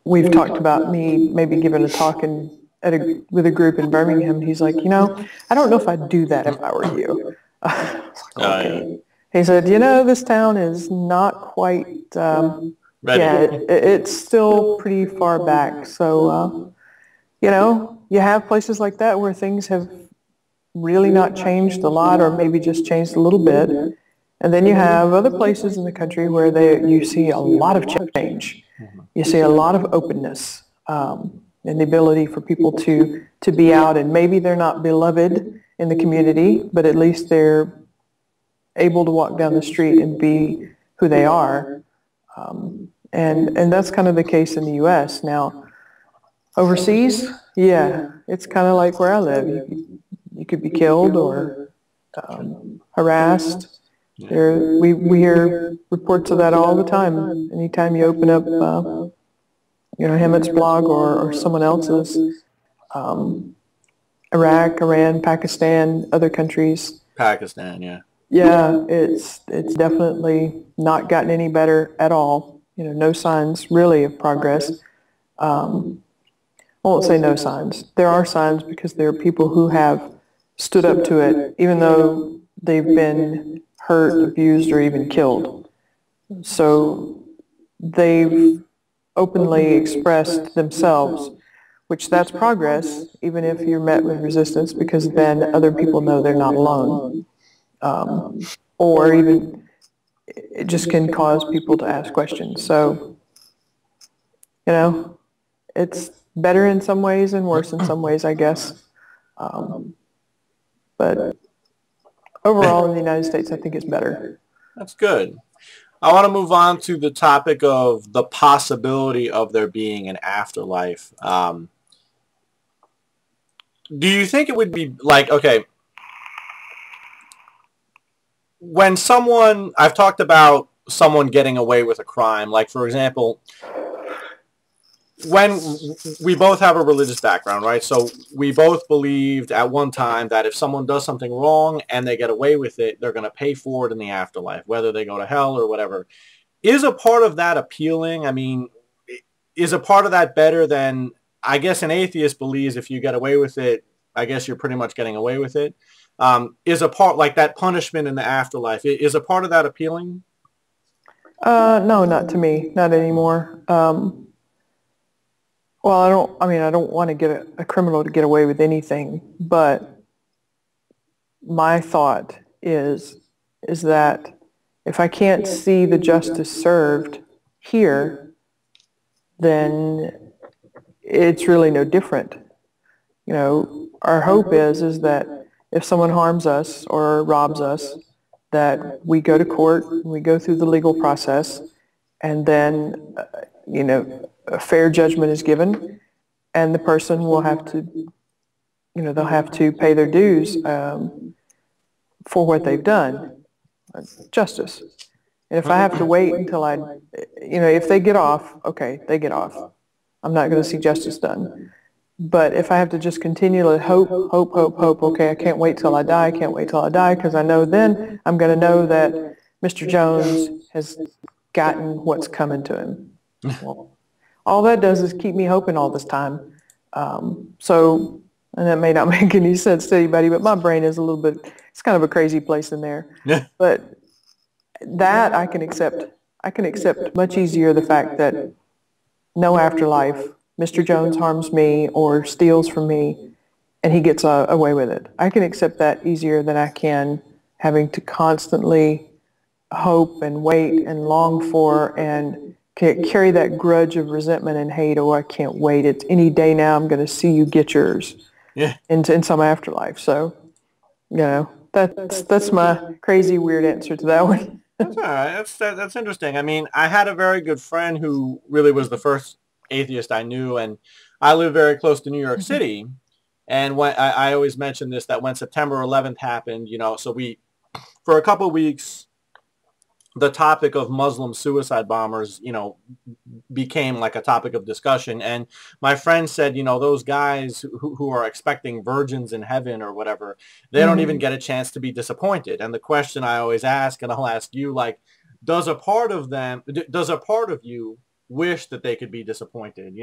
we've talked about me maybe giving a talk with a group in Birmingham. He's like, I don't know if I'd do that if I were you. Okay. He said, this town is not quite, it's still pretty far back. So, you have places like that where things have really not changed a lot, or maybe just changed a little bit. And then you have other places in the country where you see a lot of change. You see a lot of openness, and the ability for people to be out, and maybe they're not beloved in the community, but at least they're able to walk down the street and be who they are. And that's kind of the case in the U.S. Now, overseas, yeah, it's kind of like where I live. You could be killed or harassed. We hear reports of that all the time. Anytime you open up, Hammett's blog or someone else's, Iraq, Iran, Pakistan, other countries. Pakistan, yeah. Yeah, it's definitely not gotten any better at all. No signs really of progress. I won't say no signs. There are signs, because there are people who have stood up to it, even though they've been hurt, abused, or even killed. So they've openly expressed themselves, which that's progress, even if you're met with resistance, because then other people know they're not alone. Or even it just can cause people to ask questions. So, it's better in some ways and worse in some ways, I guess. But overall in the United States, I think it's better. That's good. I want to move on to the topic of the possibility of there being an afterlife. Do you think it would be like, okay, when I've talked about someone getting away with a crime, like, for example, when we both have a religious background, right? So we both believed at one time that if someone does something wrong and they get away with it, they're going to pay for it in the afterlife, whether they go to hell or whatever. Is a part of that appealing? I mean, is a part of that better than, I guess an atheist believes if you get away with it, I guess you're pretty much getting away with it. Is a part like that punishment in the afterlife, is a part of that appealing? No, not to me, not anymore. Well, I don't want to get a criminal to get away with anything, but my thought is that if I can't see the justice served here, then it's really no different. Our hope is that if someone harms us or robs us, that we go to court, we go through the legal process, and then, a fair judgment is given, and the person will have to, they'll have to pay their dues for what they've done. Justice. And if I have to wait until if they get off, okay, they get off. I'm not going to see justice done. But if I have to just continually hope, okay, I can't wait till I die, because I know then I'm going to know that Mr. Jones has gotten what's coming to him. Well, all that does is keep me hoping all this time. And that may not make any sense to anybody, but my brain is it's kind of a crazy place in there. Yeah. But that I can accept. I can accept much easier the fact that no afterlife, Mr. Jones harms me or steals from me, and he gets away with it. I can accept that easier than I can having to constantly hope and wait and long for and carry that grudge of resentment and hate. Oh, I can't wait. It's any day now I'm going to see you get yours. Yeah. In some afterlife. So, that's my crazy, weird answer to that one. That's all right. That's interesting. I mean, I had a very good friend who really was the first atheist I knew, and I live very close to New York City. And when I always mention this, that when September 11th happened, so for a couple of weeks, the topic of Muslim suicide bombers, became like a topic of discussion. And my friend said, those guys who are expecting virgins in heaven or whatever, they don't even get a chance to be disappointed. And the question I always ask, and I'll ask you, like, does a part of you wish that they could be disappointed?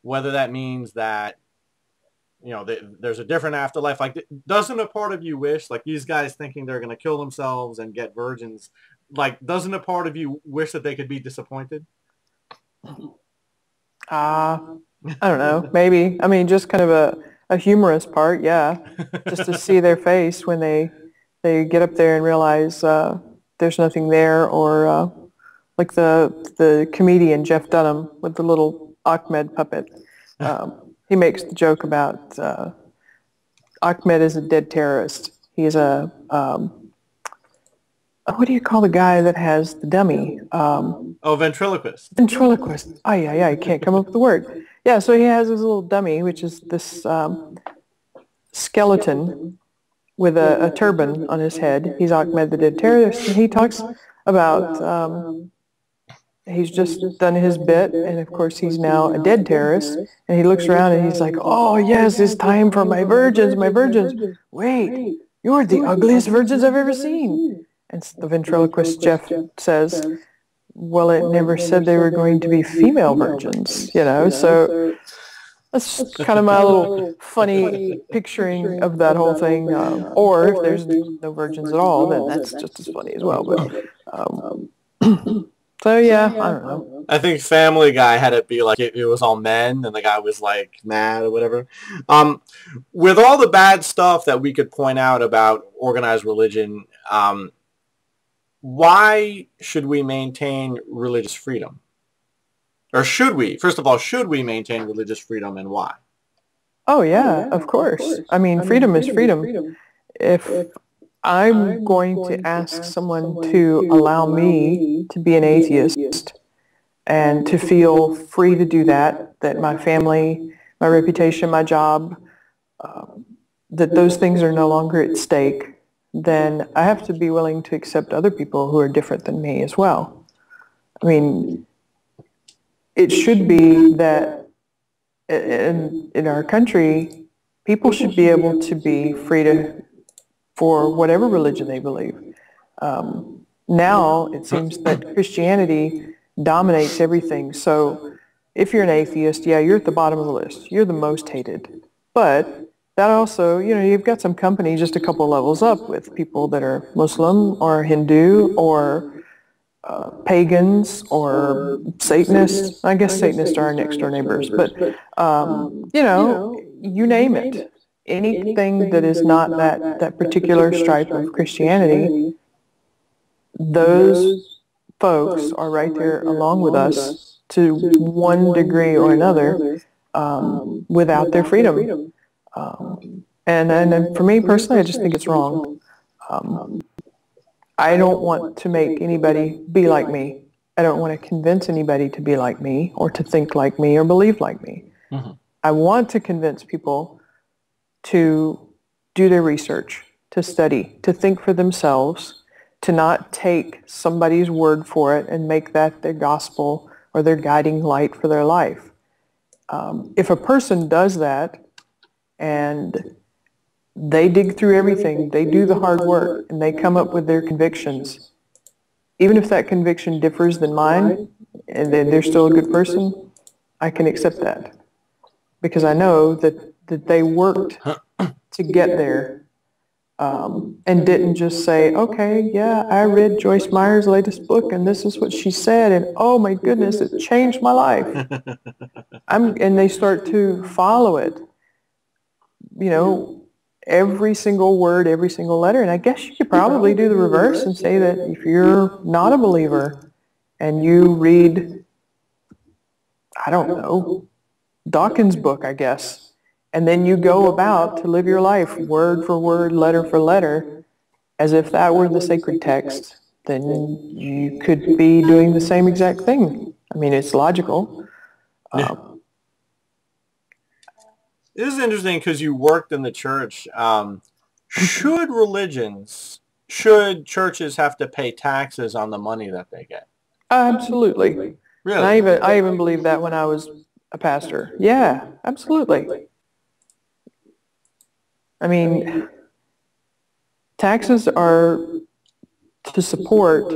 Whether that means that, there's a different afterlife. Like, doesn't a part of you wish, like these guys thinking they're going to kill themselves and get virgins, like, doesn't a part of you wish that they could be disappointed? I don't know. Maybe. I mean, just kind of a humorous part, yeah, just to see their face when they get up there and realize there's nothing there, or like the comedian Jeff Dunham with the little Ahmed puppet. He makes the joke about Ahmed is a dead terrorist. He's a what do you call the guy that has the dummy? Oh, ventriloquist. Ventriloquist. Oh, yeah, I can't come up with the word. Yeah, so he has his little dummy, which is this skeleton with a turban on his head. He's Ahmed the dead terrorist, and he talks about he's just done his bit, and of course he's now a dead terrorist, and he looks around and he's like, oh yes, it's time for my virgins, my virgins. Wait, you're the ugliest virgins I've ever seen. And the ventriloquist Jeff says, well, it never said they were going to be female virgins, you know, so that's kind of my little funny picturing of that whole thing. Or if there's no virgins at all, then that's just as funny as well. But so yeah, I don't know. I think Family Guy had it be like it was all men, and the guy was like mad or whatever. With all the bad stuff that we could point out about organized religion, why should we maintain religious freedom? Or should we? First of all, should we maintain religious freedom, and why? Oh yeah, of course. I mean, freedom is freedom. If I'm going to ask someone to allow me to be an atheist and to feel free to do that, that my family, my reputation, my job, that those things are no longer at stake, then I have to be willing to accept other people who are different than me as well. I mean, it should be that in our country, people should be able to be free for whatever religion they believe. Now, it seems that Christianity dominates everything. So if you're an atheist, yeah, you're at the bottom of the list. You're the most hated. But that also, you know, you've got some company just a couple levels up with people that are Muslim or Hindu or pagans or Satanists. I guess Satanists are our next door neighbors. But, you know, you name it. Anything that is not that particular stripe of Christianity, those folks are right there along with us to one degree or another without their freedom. And for me personally, I just think it's wrong. I don't want to make anybody be like me. I don't want to convince anybody to be like me or to think like me or believe like me. Mm-hmm. I want to convince people to do their research, to study, to think for themselves, to not take somebody's word for it and make that their gospel or their guiding light for their life. If a person does that and they dig through everything, they do the hard work, and they come up with their convictions, even if that conviction differs than mine, and they're still a good person, I can accept that. Because I know that they worked to get there and didn't just say, okay, yeah, I read Joyce Meyer's latest book and this is what she said, and oh my goodness, it changed my life. And they start to follow it, you know, every single word, every single letter. And I guess you could probably do the reverse and say that if you're not a believer and you read, I don't know, Dawkins' book, I guess, and then you go about to live your life word for word, letter for letter, as if that were the sacred text, then you could be doing the same exact thing. I mean, it's logical. This is interesting because you worked in the church. Should churches have to pay taxes on the money that they get? Absolutely. Really? And I even believed that when I was a pastor. Yeah, absolutely. I mean, taxes are to support,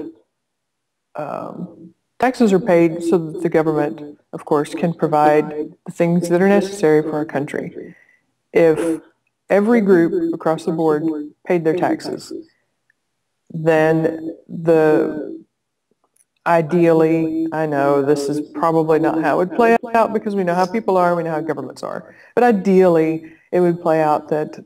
taxes are paid so that the government, of course, can provide the things that are necessary for our country. If every group across the board paid their taxes, then the ideally, I know this is probably not how it would play out because we know how people are, we know how governments are. But ideally, it would play out that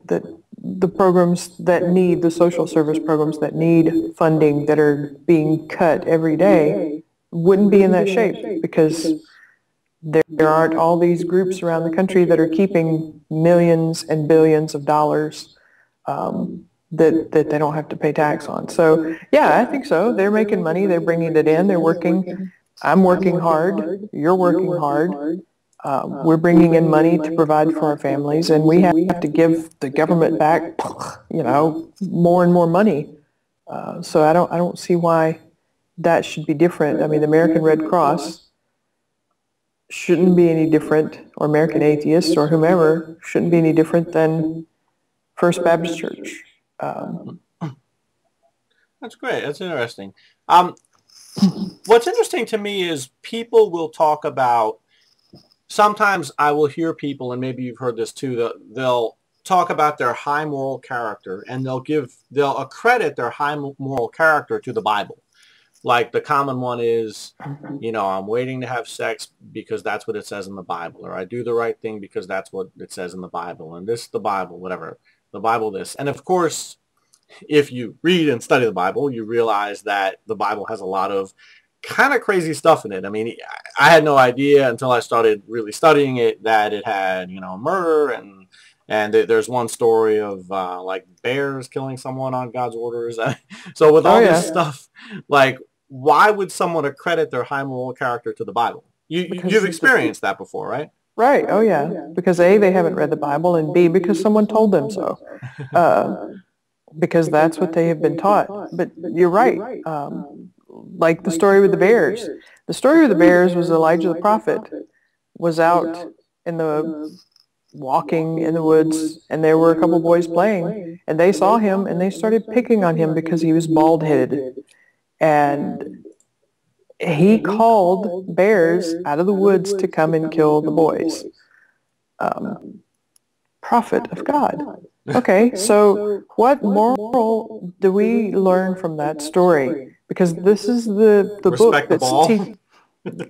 the programs that need, the social service programs that need funding that are being cut every day wouldn't be in that shape because there aren't all these groups around the country that are keeping millions and billions of dollars that they don't have to pay tax on. So yeah, I think so. They're making money. They're bringing it in. They're working. I'm working hard. You're working hard. We're bringing in money to provide for our families, and we have to give the government back, more and more money. So I don't see why that should be different. I mean, the American Red Cross shouldn't be any different, or American atheists or whomever shouldn't be any different than First Baptist Church. That's great. That's interesting. What's interesting to me is people will talk about, sometimes I will hear people, and maybe you've heard this too, they'll talk about their high moral character, and they'll accredit their high moral character to the Bible. Like the common one is, I'm waiting to have sex because that's what it says in the Bible, or I do the right thing because that's what it says in the Bible, and this is the Bible, whatever, the Bible this. And of course, if you read and study the Bible, you realize that the Bible has a lot of kind of crazy stuff in it. I mean, I had no idea until I started really studying it that it had, murder and there's one story of like bears killing someone on God's orders. So with all this stuff, like, why would someone accredit their high moral character to the Bible? You've experienced that before, right? Right. Oh yeah. Because A, they haven't read the Bible, and B, because someone told them so. Because that's what they have been taught. But you're right. Like the story with the bears. The story with the bears was Elijah the prophet was out in the walking in the woods, and there were a couple boys playing, and they saw him and they started picking on him because he was bald-headed. And he called bears out of the woods to come and kill the boys. Prophet of God. Okay, so what moral do we learn from that story? Because this is the book that's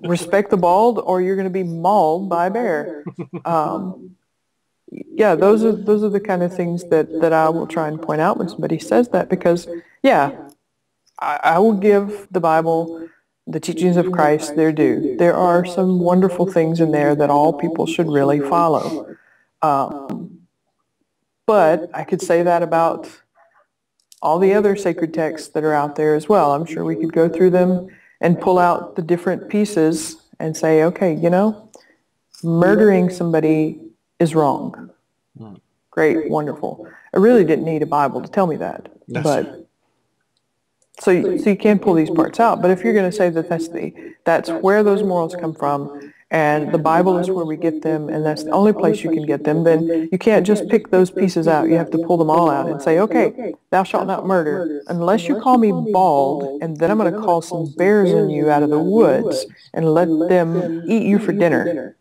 respect the bald, or you're going to be mauled by a bear. Yeah, those are the kind of things that I will try and point out when somebody says that, because yeah, I will give the Bible, the teachings of Christ, their due. There are some wonderful things in there that all people should really follow. But I could say that about all the other sacred texts that are out there as well. I'm sure we could go through them and pull out the different pieces and say, okay, murdering somebody is wrong. Great, wonderful. I really didn't need a Bible to tell me that. But so you can pull these parts out. But if you're going to say that that's where those morals come from, and the Bible is where we get them, and that's the only place you can get them, then you can't just pick those pieces out. You have to pull them all out and say, okay, thou shalt not murder, unless you call me bald, and then I'm going to call some bears in you out of the woods and let them eat you for dinner.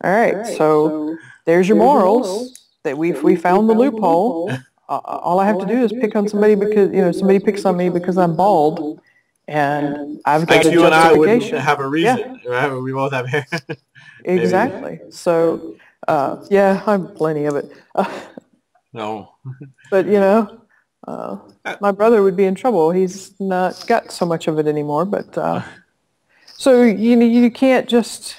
All right, so there's your morals. That we found the loophole. All I have to do is pick on somebody because somebody picks on me because I'm bald, and I've got a you justification. And I wouldn't have a reason, right? We both have hair. Exactly. So yeah, I'm plenty of it. No. But my brother would be in trouble. He's not got so much of it anymore. But so you can't just.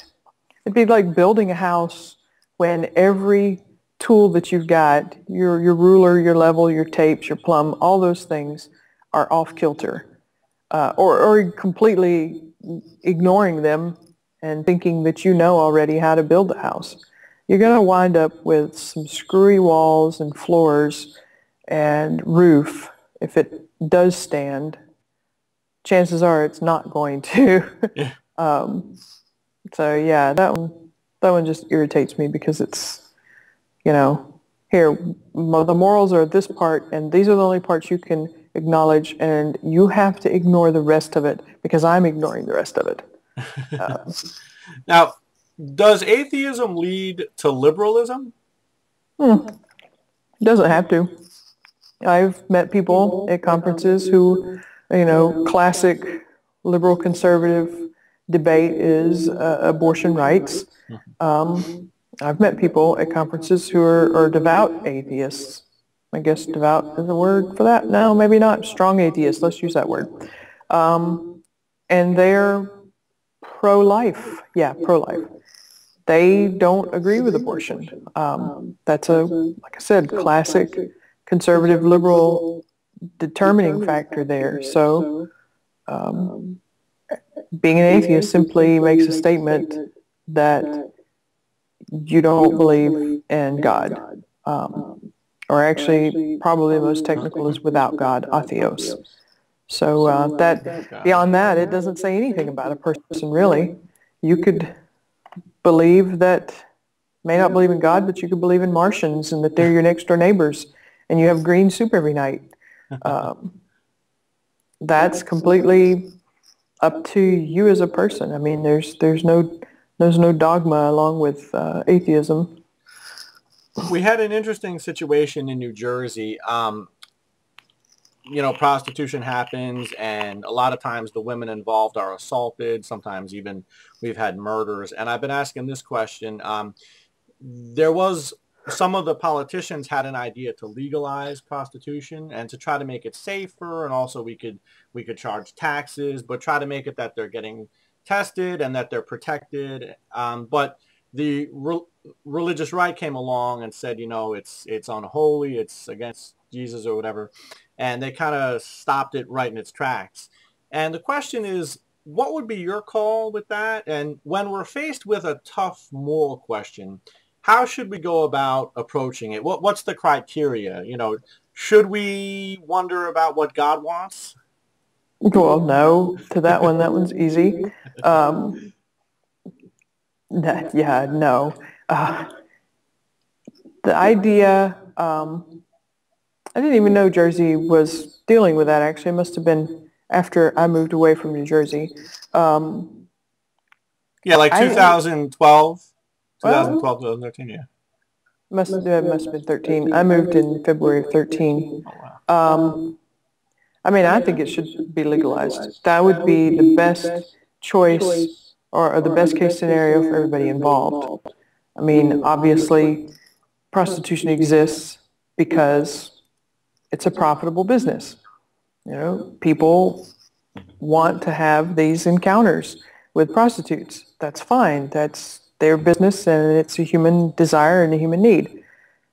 It'd be like building a house when every tool that you've got, your ruler, your level, your tapes, your plumb, all those things are off kilter, or completely ignoring them and thinking that you know already how to build the house. You're going to wind up with some screwy walls and floors and roof. If it does stand, chances are it's not going to. Yeah. So yeah, that one just irritates me because it's, here, the morals are this part, and these are the only parts you can acknowledge, and you have to ignore the rest of it because I'm ignoring the rest of it. Now, does atheism lead to liberalism? It doesn't have to. I've met people at conferences who, classic liberal conservative debate is abortion rights. I've met people at conferences who are devout atheists. I guess devout is a word for that. No, maybe not. Strong atheists. Let's use that word. And they're pro-life. Yeah, pro-life. They don't agree with abortion. That's like I said, classic conservative liberal determining factor there. So being an atheist simply makes a statement that you don't believe in God. Or actually, probably the most technical is without God, atheos. So that beyond that, it doesn't say anything about a person really. You could believe that, may not believe in God, but you could believe in Martians and that they're your next door neighbors and you have green soup every night. That's completely up to you as a person. I mean, there's no dogma along with atheism. We had an interesting situation in New Jersey. Prostitution happens, and a lot of times the women involved are assaulted. Sometimes even we've had murders. And I've been asking this question. Some of the politicians had an idea to legalize prostitution and to try to make it safer, and also we could charge taxes, but try to make it that they're getting tested and that they're protected. But the religious right came along and said, it's unholy, it's against Jesus or whatever, and they kind of stopped it right in its tracks. And the question is, what would be your call with that? And when we're faced with a tough moral question, how should we go about approaching it? What's the criteria? Should we wonder about what God wants? Well, no, to that one. That one's easy. Yeah, no. The idea, I didn't even know Jersey was dealing with that, actually. It must have been after I moved away from New Jersey. Yeah, like 2012, 2013, yeah. Must have been 13. I moved in February of 13. Oh, wow. I mean, I think it should be legalized. That would be the best choice or the best case scenario for everybody involved. I mean, obviously, prostitution exists because it's a profitable business. People want to have these encounters with prostitutes. That's fine. That's their business, and it's a human desire and a human need.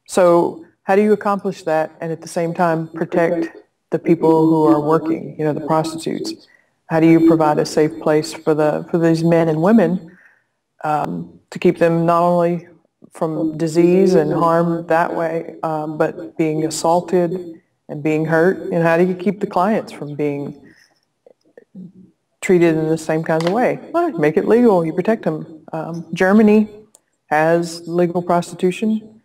So how do you accomplish that and at the same time protect the people who are working, the prostitutes? How do you provide a safe place for these men and women to keep them not only from disease and harm that way, but being assaulted and being hurt? And how do you keep the clients from being treated in the same kinds of way? Well, make it legal. You protect them. Germany has legal prostitution.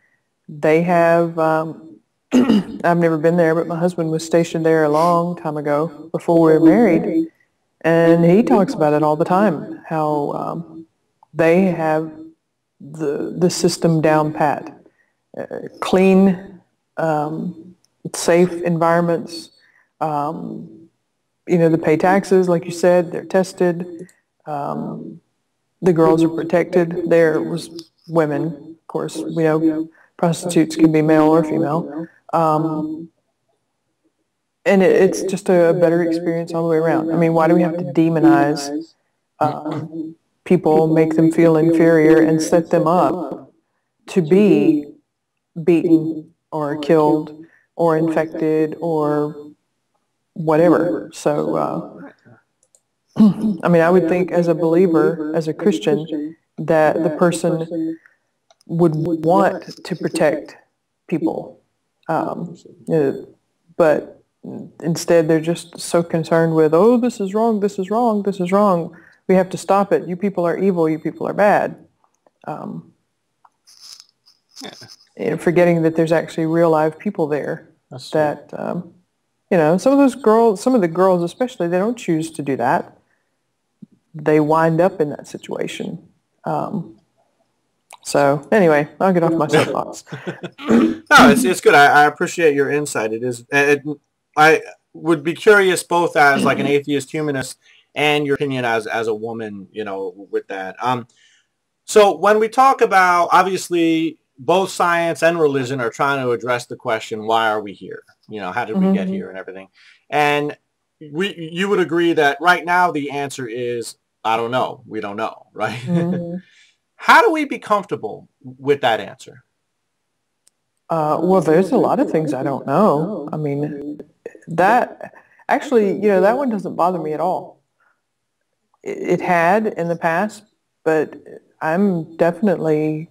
They have, I've never been there, but my husband was stationed there a long time ago before we were married. And he talks about it all the time, how they have the system down pat. Clean, safe environments. They pay taxes, like you said. They're tested. The girls are protected. There was women, of course. We know prostitutes can be male or female. And it's just a better experience all the way around. I mean, why do we have to demonize people, make them feel inferior, and set them up to be beaten or killed or infected or whatever? So, I mean, I would think as a believer, as a Christian, that the person would want to protect people. But instead, they're just so concerned with, oh, this is wrong, this is wrong, this is wrong. We have to stop it. You people are evil. You people are bad. Forgetting that there's actually real live people there. That, some of the girls especially, they don't choose to do that. They wind up in that situation. So anyway, I'll get off my soapbox. No, it's good. I appreciate your insight. I would be curious, both as like an atheist humanist and your opinion as a woman, with that. So when we talk about, obviously, both science and religion are trying to address the question, why are we here? How did we get here and everything? And you would agree that right now the answer is, I don't know. We don't know, right? How do we be comfortable with that answer? Well, there's a lot of things I don't know. I mean, that actually, that one doesn't bother me at all. It had in the past, but I'm definitely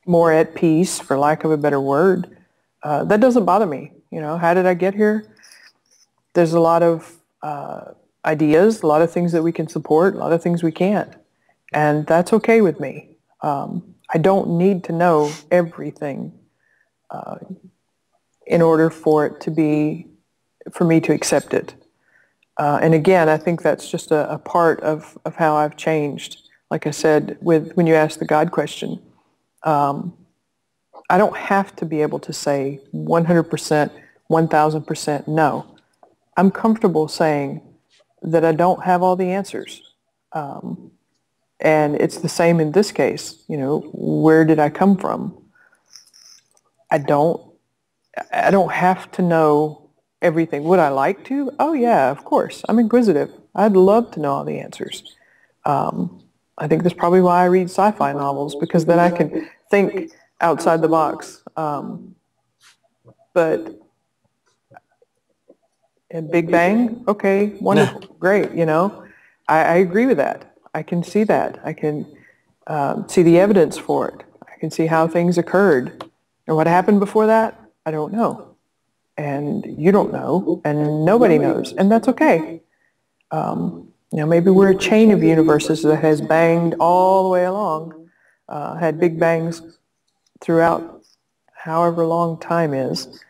more at peace, for lack of a better word. That doesn't bother me. How did I get here? There's a lot of ideas, a lot of things that we can support, a lot of things we can't. And that's okay with me. I don't need to know everything in order for me to accept it. And again, I think that's just a part of how I've changed. Like I said, when you ask the God question, I don't have to be able to say 100%, 1,000% no. I'm comfortable saying that I don't have all the answers. And it's the same in this case. Where did I come from? I don't have to know everything. Would I like to? Oh yeah, of course. I'm inquisitive. I'd love to know all the answers. I think that's probably why I read sci-fi novels, because then I can think outside the box. But a Big Bang, okay, wonderful, great. I agree with that. I can see that. I can see the evidence for it. I can see how things occurred. And what happened before that, I don't know. And you don't know, and nobody knows, and that's okay. Maybe we're a chain of universes that has banged all the way along, had big bangs throughout however long time is.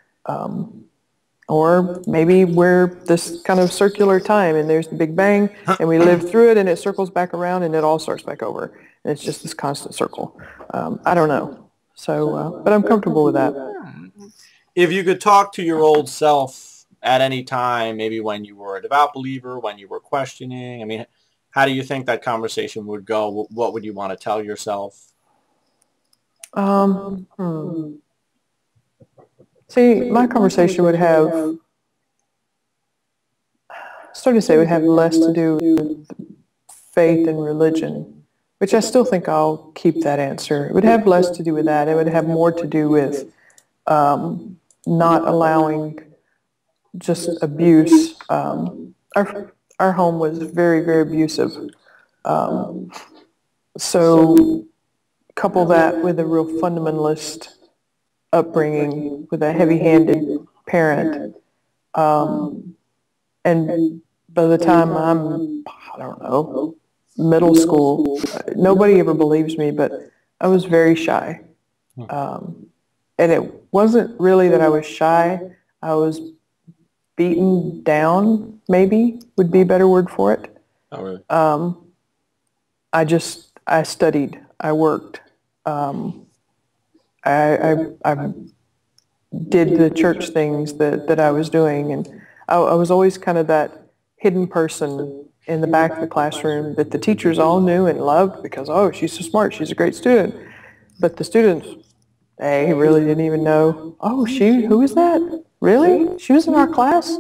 Or maybe we're this kind of circular time, and there's the Big Bang, and we live through it, and it circles back around, and it all starts back over. And it's just this constant circle. I don't know. So, but I'm comfortable with that. If you could talk to your old self at any time, maybe when you were a devout believer, when you were questioning, I mean, how do you think that conversation would go? What would you want to tell yourself? See, my conversation would have, start to say, would have less to do with faith and religion, which I still think I'll keep that answer. It would have less to do with that. It would have more to do with not allowing just abuse. Our home was very, very abusive. So couple that with a real fundamentalist upbringing, with a heavy-handed parent. And by the time I don't know, middle school, nobody ever believes me, but I was very shy. And it wasn't really that I was shy. I was beaten down, maybe would be a better word for it. Oh, really? I studied. I worked. I did the church things that I was doing, and I was always kind of that hidden person in the back of the classroom that the teachers all knew and loved because, oh, she's so smart, she's a great student. But the students, they really didn't even know, oh, who is that? Really? She was in our class?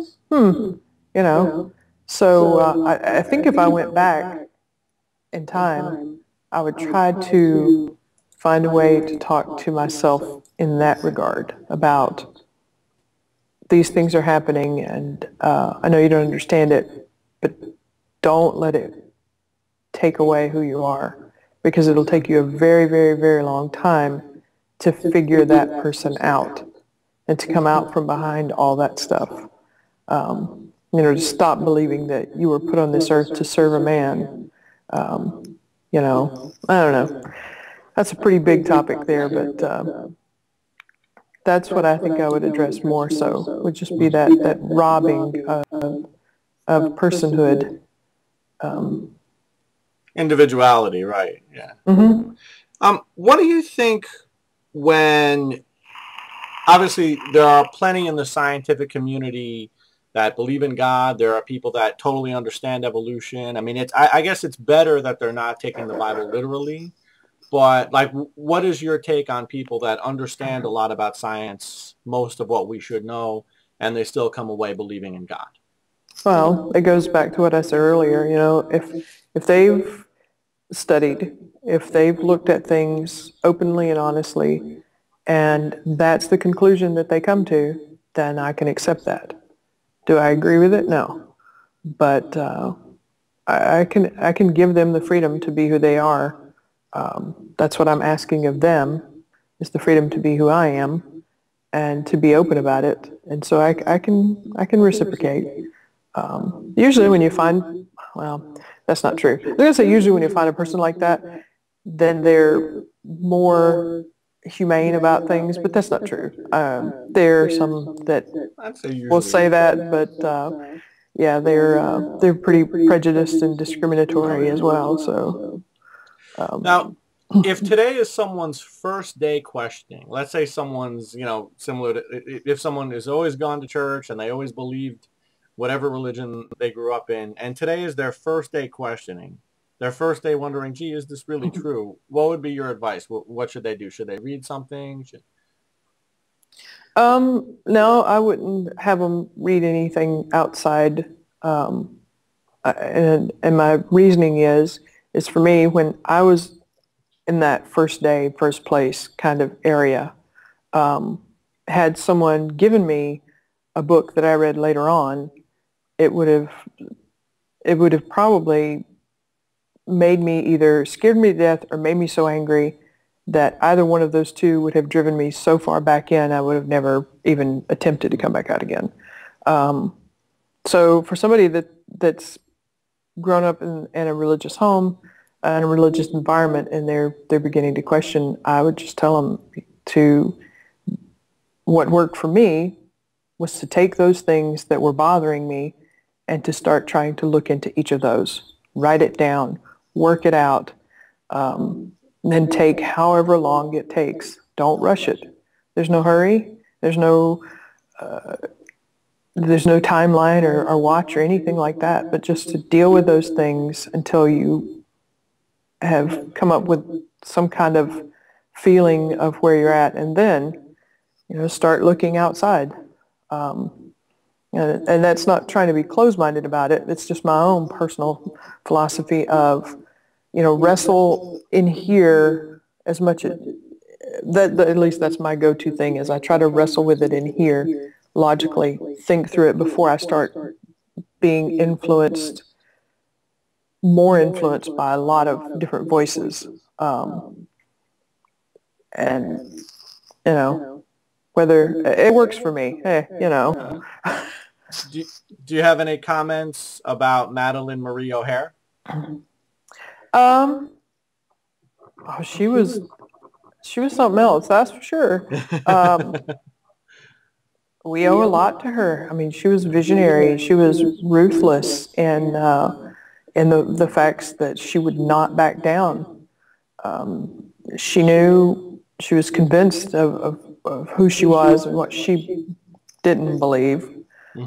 So I think if I went back in time, I would try to find a way to talk to myself in that regard about these things are happening, and I know you don't understand it, but don't let it take away who you are, because it'll take you a very, very, very long time to figure that person out and to come out from behind all that stuff. To stop believing that you were put on this earth to serve a man. I don't know. That's a pretty big topic there, but that's what I think I would address more so, would just be that robbing of personhood. Individuality, right, yeah. Mm-hmm. What do you think when, obviously there are plenty in the scientific community that believe in God. There are people that totally understand evolution. I mean, I guess it's better that they're not taking the Bible literally. But like, what is your take on people that understand a lot about science, most of what we should know, and they still come away believing in God? Well, it goes back to what I said earlier. If they've studied, if they've looked at things openly and honestly, and that's the conclusion that they come to, then I can accept that. Do I agree with it? No. But I can give them the freedom to be who they are. That's what I'm asking of them, is the freedom to be who I am and to be open about it. And so I can reciprocate. Usually when you find, well, that's not true. I'm going to say usually when you find a person like that, then they're more humane about things, but that's not true. There are some that will say that, but yeah, they're pretty prejudiced and discriminatory as well. So now, if today is someone's first day questioning, let's say someone's, similar to, if someone has always gone to church and they always believed whatever religion they grew up in, and today is their first day questioning, their first day wondering, gee, is this really true? What would be your advice? What should they do? Should they read something? No, I wouldn't have them read anything outside. And my reasoning is for me, when I was in that first day, first place kind of area, had someone given me a book that I read later on, it would have probably made me either scared me to death or made me so angry that either one of those two would have driven me so far back in, I would have never even attempted to come back out again. So for somebody that's grown up in a religious home, in a religious environment, and they're beginning to question, I would just tell them what worked for me was to take those things that were bothering me and to start trying to look into each of those, write it down, work it out, and then take however long it takes. Don't rush it. There's no hurry. There's no timeline or watch or anything like that, but just to deal with those things until you have come up with some kind of feeling of where you're at, and then, start looking outside. And that's not trying to be closed-minded about it. It's just my own personal philosophy of, wrestle in here as much as that. At least that's my go-to thing, is I try to wrestle with it in here, logically think through it before I start being more influenced by a lot of different voices. And, whether it works for me, Do you have any comments about Madeline Marie O'Hare? Oh, she was something else, that's for sure. We owe a lot to her. I mean, she was visionary. She was ruthless in the facts that she would not back down. She knew, she was convinced of who she was and what she didn't believe.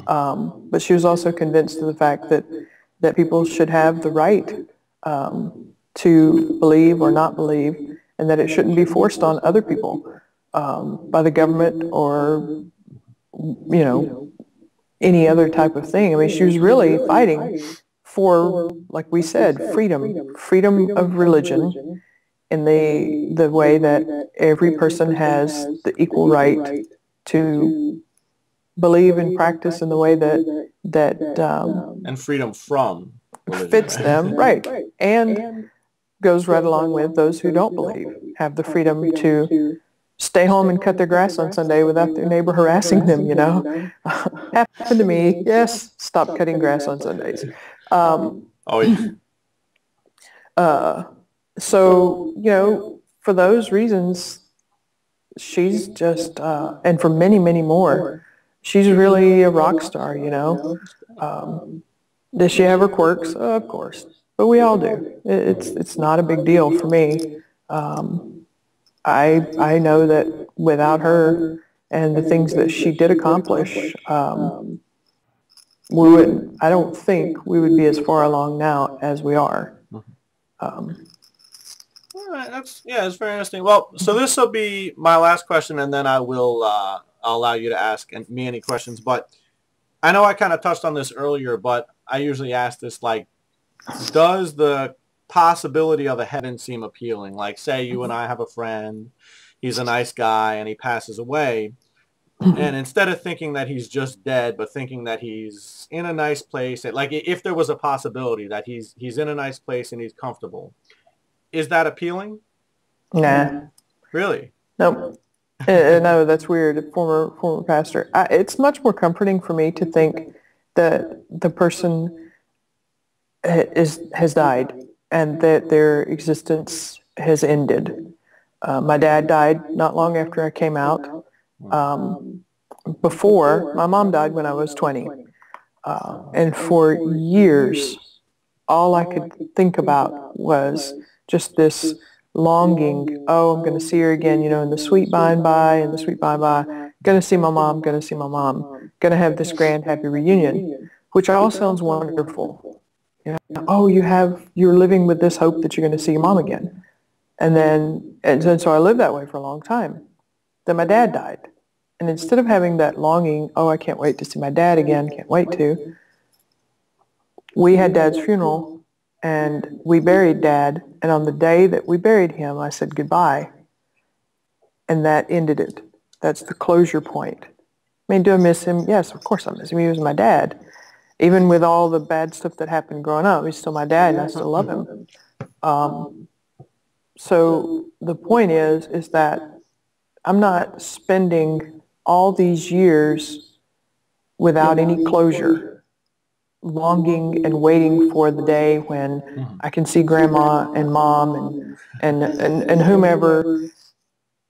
But she was also convinced of the fact that people should have the right to believe or not believe, and that it shouldn't be forced on other people by the government or any other type of thing. I mean, she was really fighting for, like we said, freedom of religion, in the way that every person has the equal right to believe and practice in the way that and freedom from religion, fits them, right, and goes right along with those who don't believe have the freedom to stay home and cut their grass on Sunday without their neighbor harassing them. Happened to me. Yes, stop cutting grass on Sundays. So for those reasons, she's just, and for many, many more, she's really a rock star. Does she have her quirks? Of course, but we all do. It's not a big deal for me. I know that without her and the things that she did accomplish, we wouldn't, I don't think we would be as far along now as we are. All right, it's very interesting. Well, so this will be my last question, and then I'll allow you to ask me any questions. But I know I kind of touched on this earlier, but I usually ask this, like, does the possibility of a heaven seem appealing? Like, say you and I have a friend, he's a nice guy, and he passes away. And instead of thinking that he's just dead, but thinking that he's in a nice place, like if there was a possibility that he's in a nice place and he's comfortable, is that appealing? Nah. Really? Nope. No, that's weird. Former pastor. It's much more comforting for me to think that the person has died and that their existence has ended. My dad died not long after I came out. Before, my mom died when I was 20. And for years, all I could think about was just this longing. Oh, I'm going to see her again, in the sweet by and by, and the sweet by and by. Going to see my mom, going to see my mom. Going to have this grand happy reunion, which all sounds wonderful. Oh, you're living with this hope that you're going to see your mom again. And so I lived that way for a long time. Then my dad died. And instead of having that longing, oh, I can't wait to see my dad again, can't wait to, we had Dad's funeral, and we buried Dad, and on the day that we buried him, I said goodbye, and that ended it. That's the closure point. I mean, do I miss him? Yes, of course I miss him. He was my dad. Even with all the bad stuff that happened growing up, he's still my dad, and I still love him. So the point is that I'm not spending all these years without any closure, longing and waiting for the day when I can see grandma and mom and whomever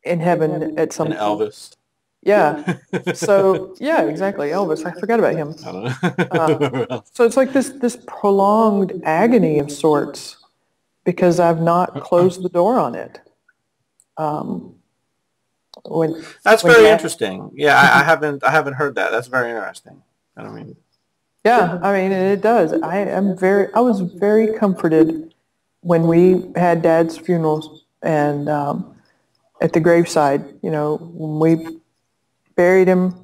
in heaven at some point. Elvis. Yeah. So, yeah, exactly. Elvis. I forgot about him. I don't know. So it's like this prolonged agony of sorts because I've not closed the door on it. That's very interesting. Yeah, I haven't heard that. That's very interesting. Yeah, it does. I was very comforted when we had Dad's funerals and at the graveside, when we buried him,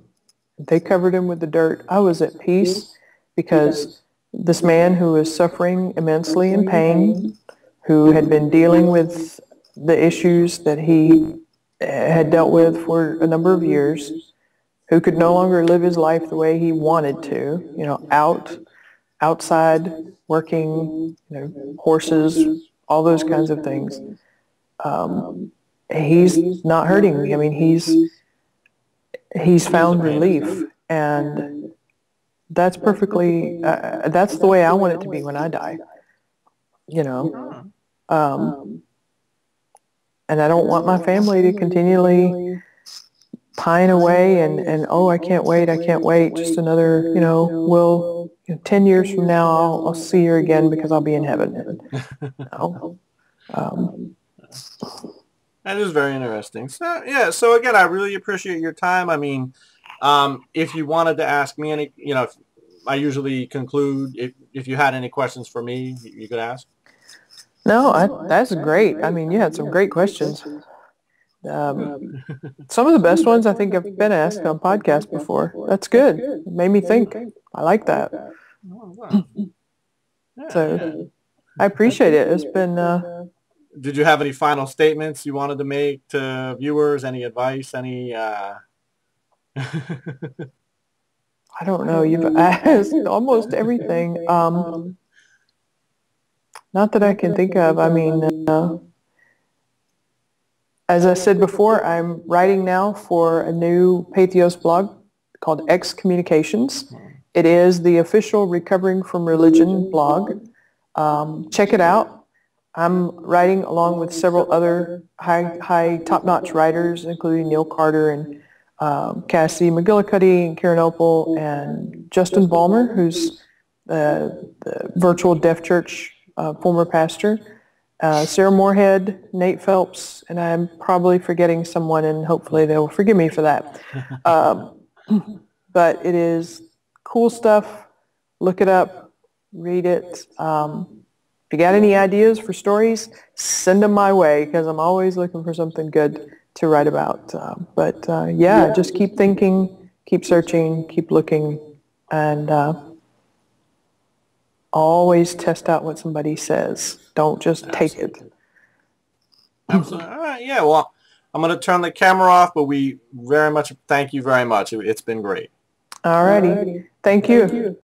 they covered him with the dirt. I was at peace because this man who was suffering immensely in pain, who had been dealing with the issues that he had dealt with for a number of years, who could no longer live his life the way he wanted to, outside, working, horses, all those kinds of things. He's not hurting me. He's found relief, and that's perfectly, that's the way I want it to be when I die, and I don't want my family to continually pine away and oh, I can't wait, just another, 10 years from now, I'll see her again because I'll be in heaven. That is very interesting. So again, I really appreciate your time. If you wanted to ask me any, I usually conclude, if you had any questions for me, you could ask. No, that's great. You had some great questions. Some of the best ones I think I've been asked on podcasts before. That's good. It made me think. I like that. So I appreciate it. It's been... Did you have any final statements you wanted to make to viewers? Any advice? Any... I don't know. You've asked almost everything. Not that I can think of. As I said before, I'm writing now for a new Patheos blog called Excommunications. It is the official Recovering from Religion blog. Check it out. I'm writing along with several other high top-notch writers, including Neil Carter and Cassie McGillicuddy and Karen Opel and Justin Ballmer, who's the virtual Deaf Church former pastor, Sarah Moorhead, Nate Phelps, and I'm probably forgetting someone, and hopefully they'll forgive me for that. But it is cool stuff. look it up, read it. If you got any ideas for stories, send them my way because I'm always looking for something good to write about. Yeah, just keep thinking, keep searching, keep looking, and always test out what somebody says. Don't just take it. Absolutely. All right. Yeah. Well, I'm going to turn the camera off, but we very much thank you very much. It's been great. All righty. Thank you.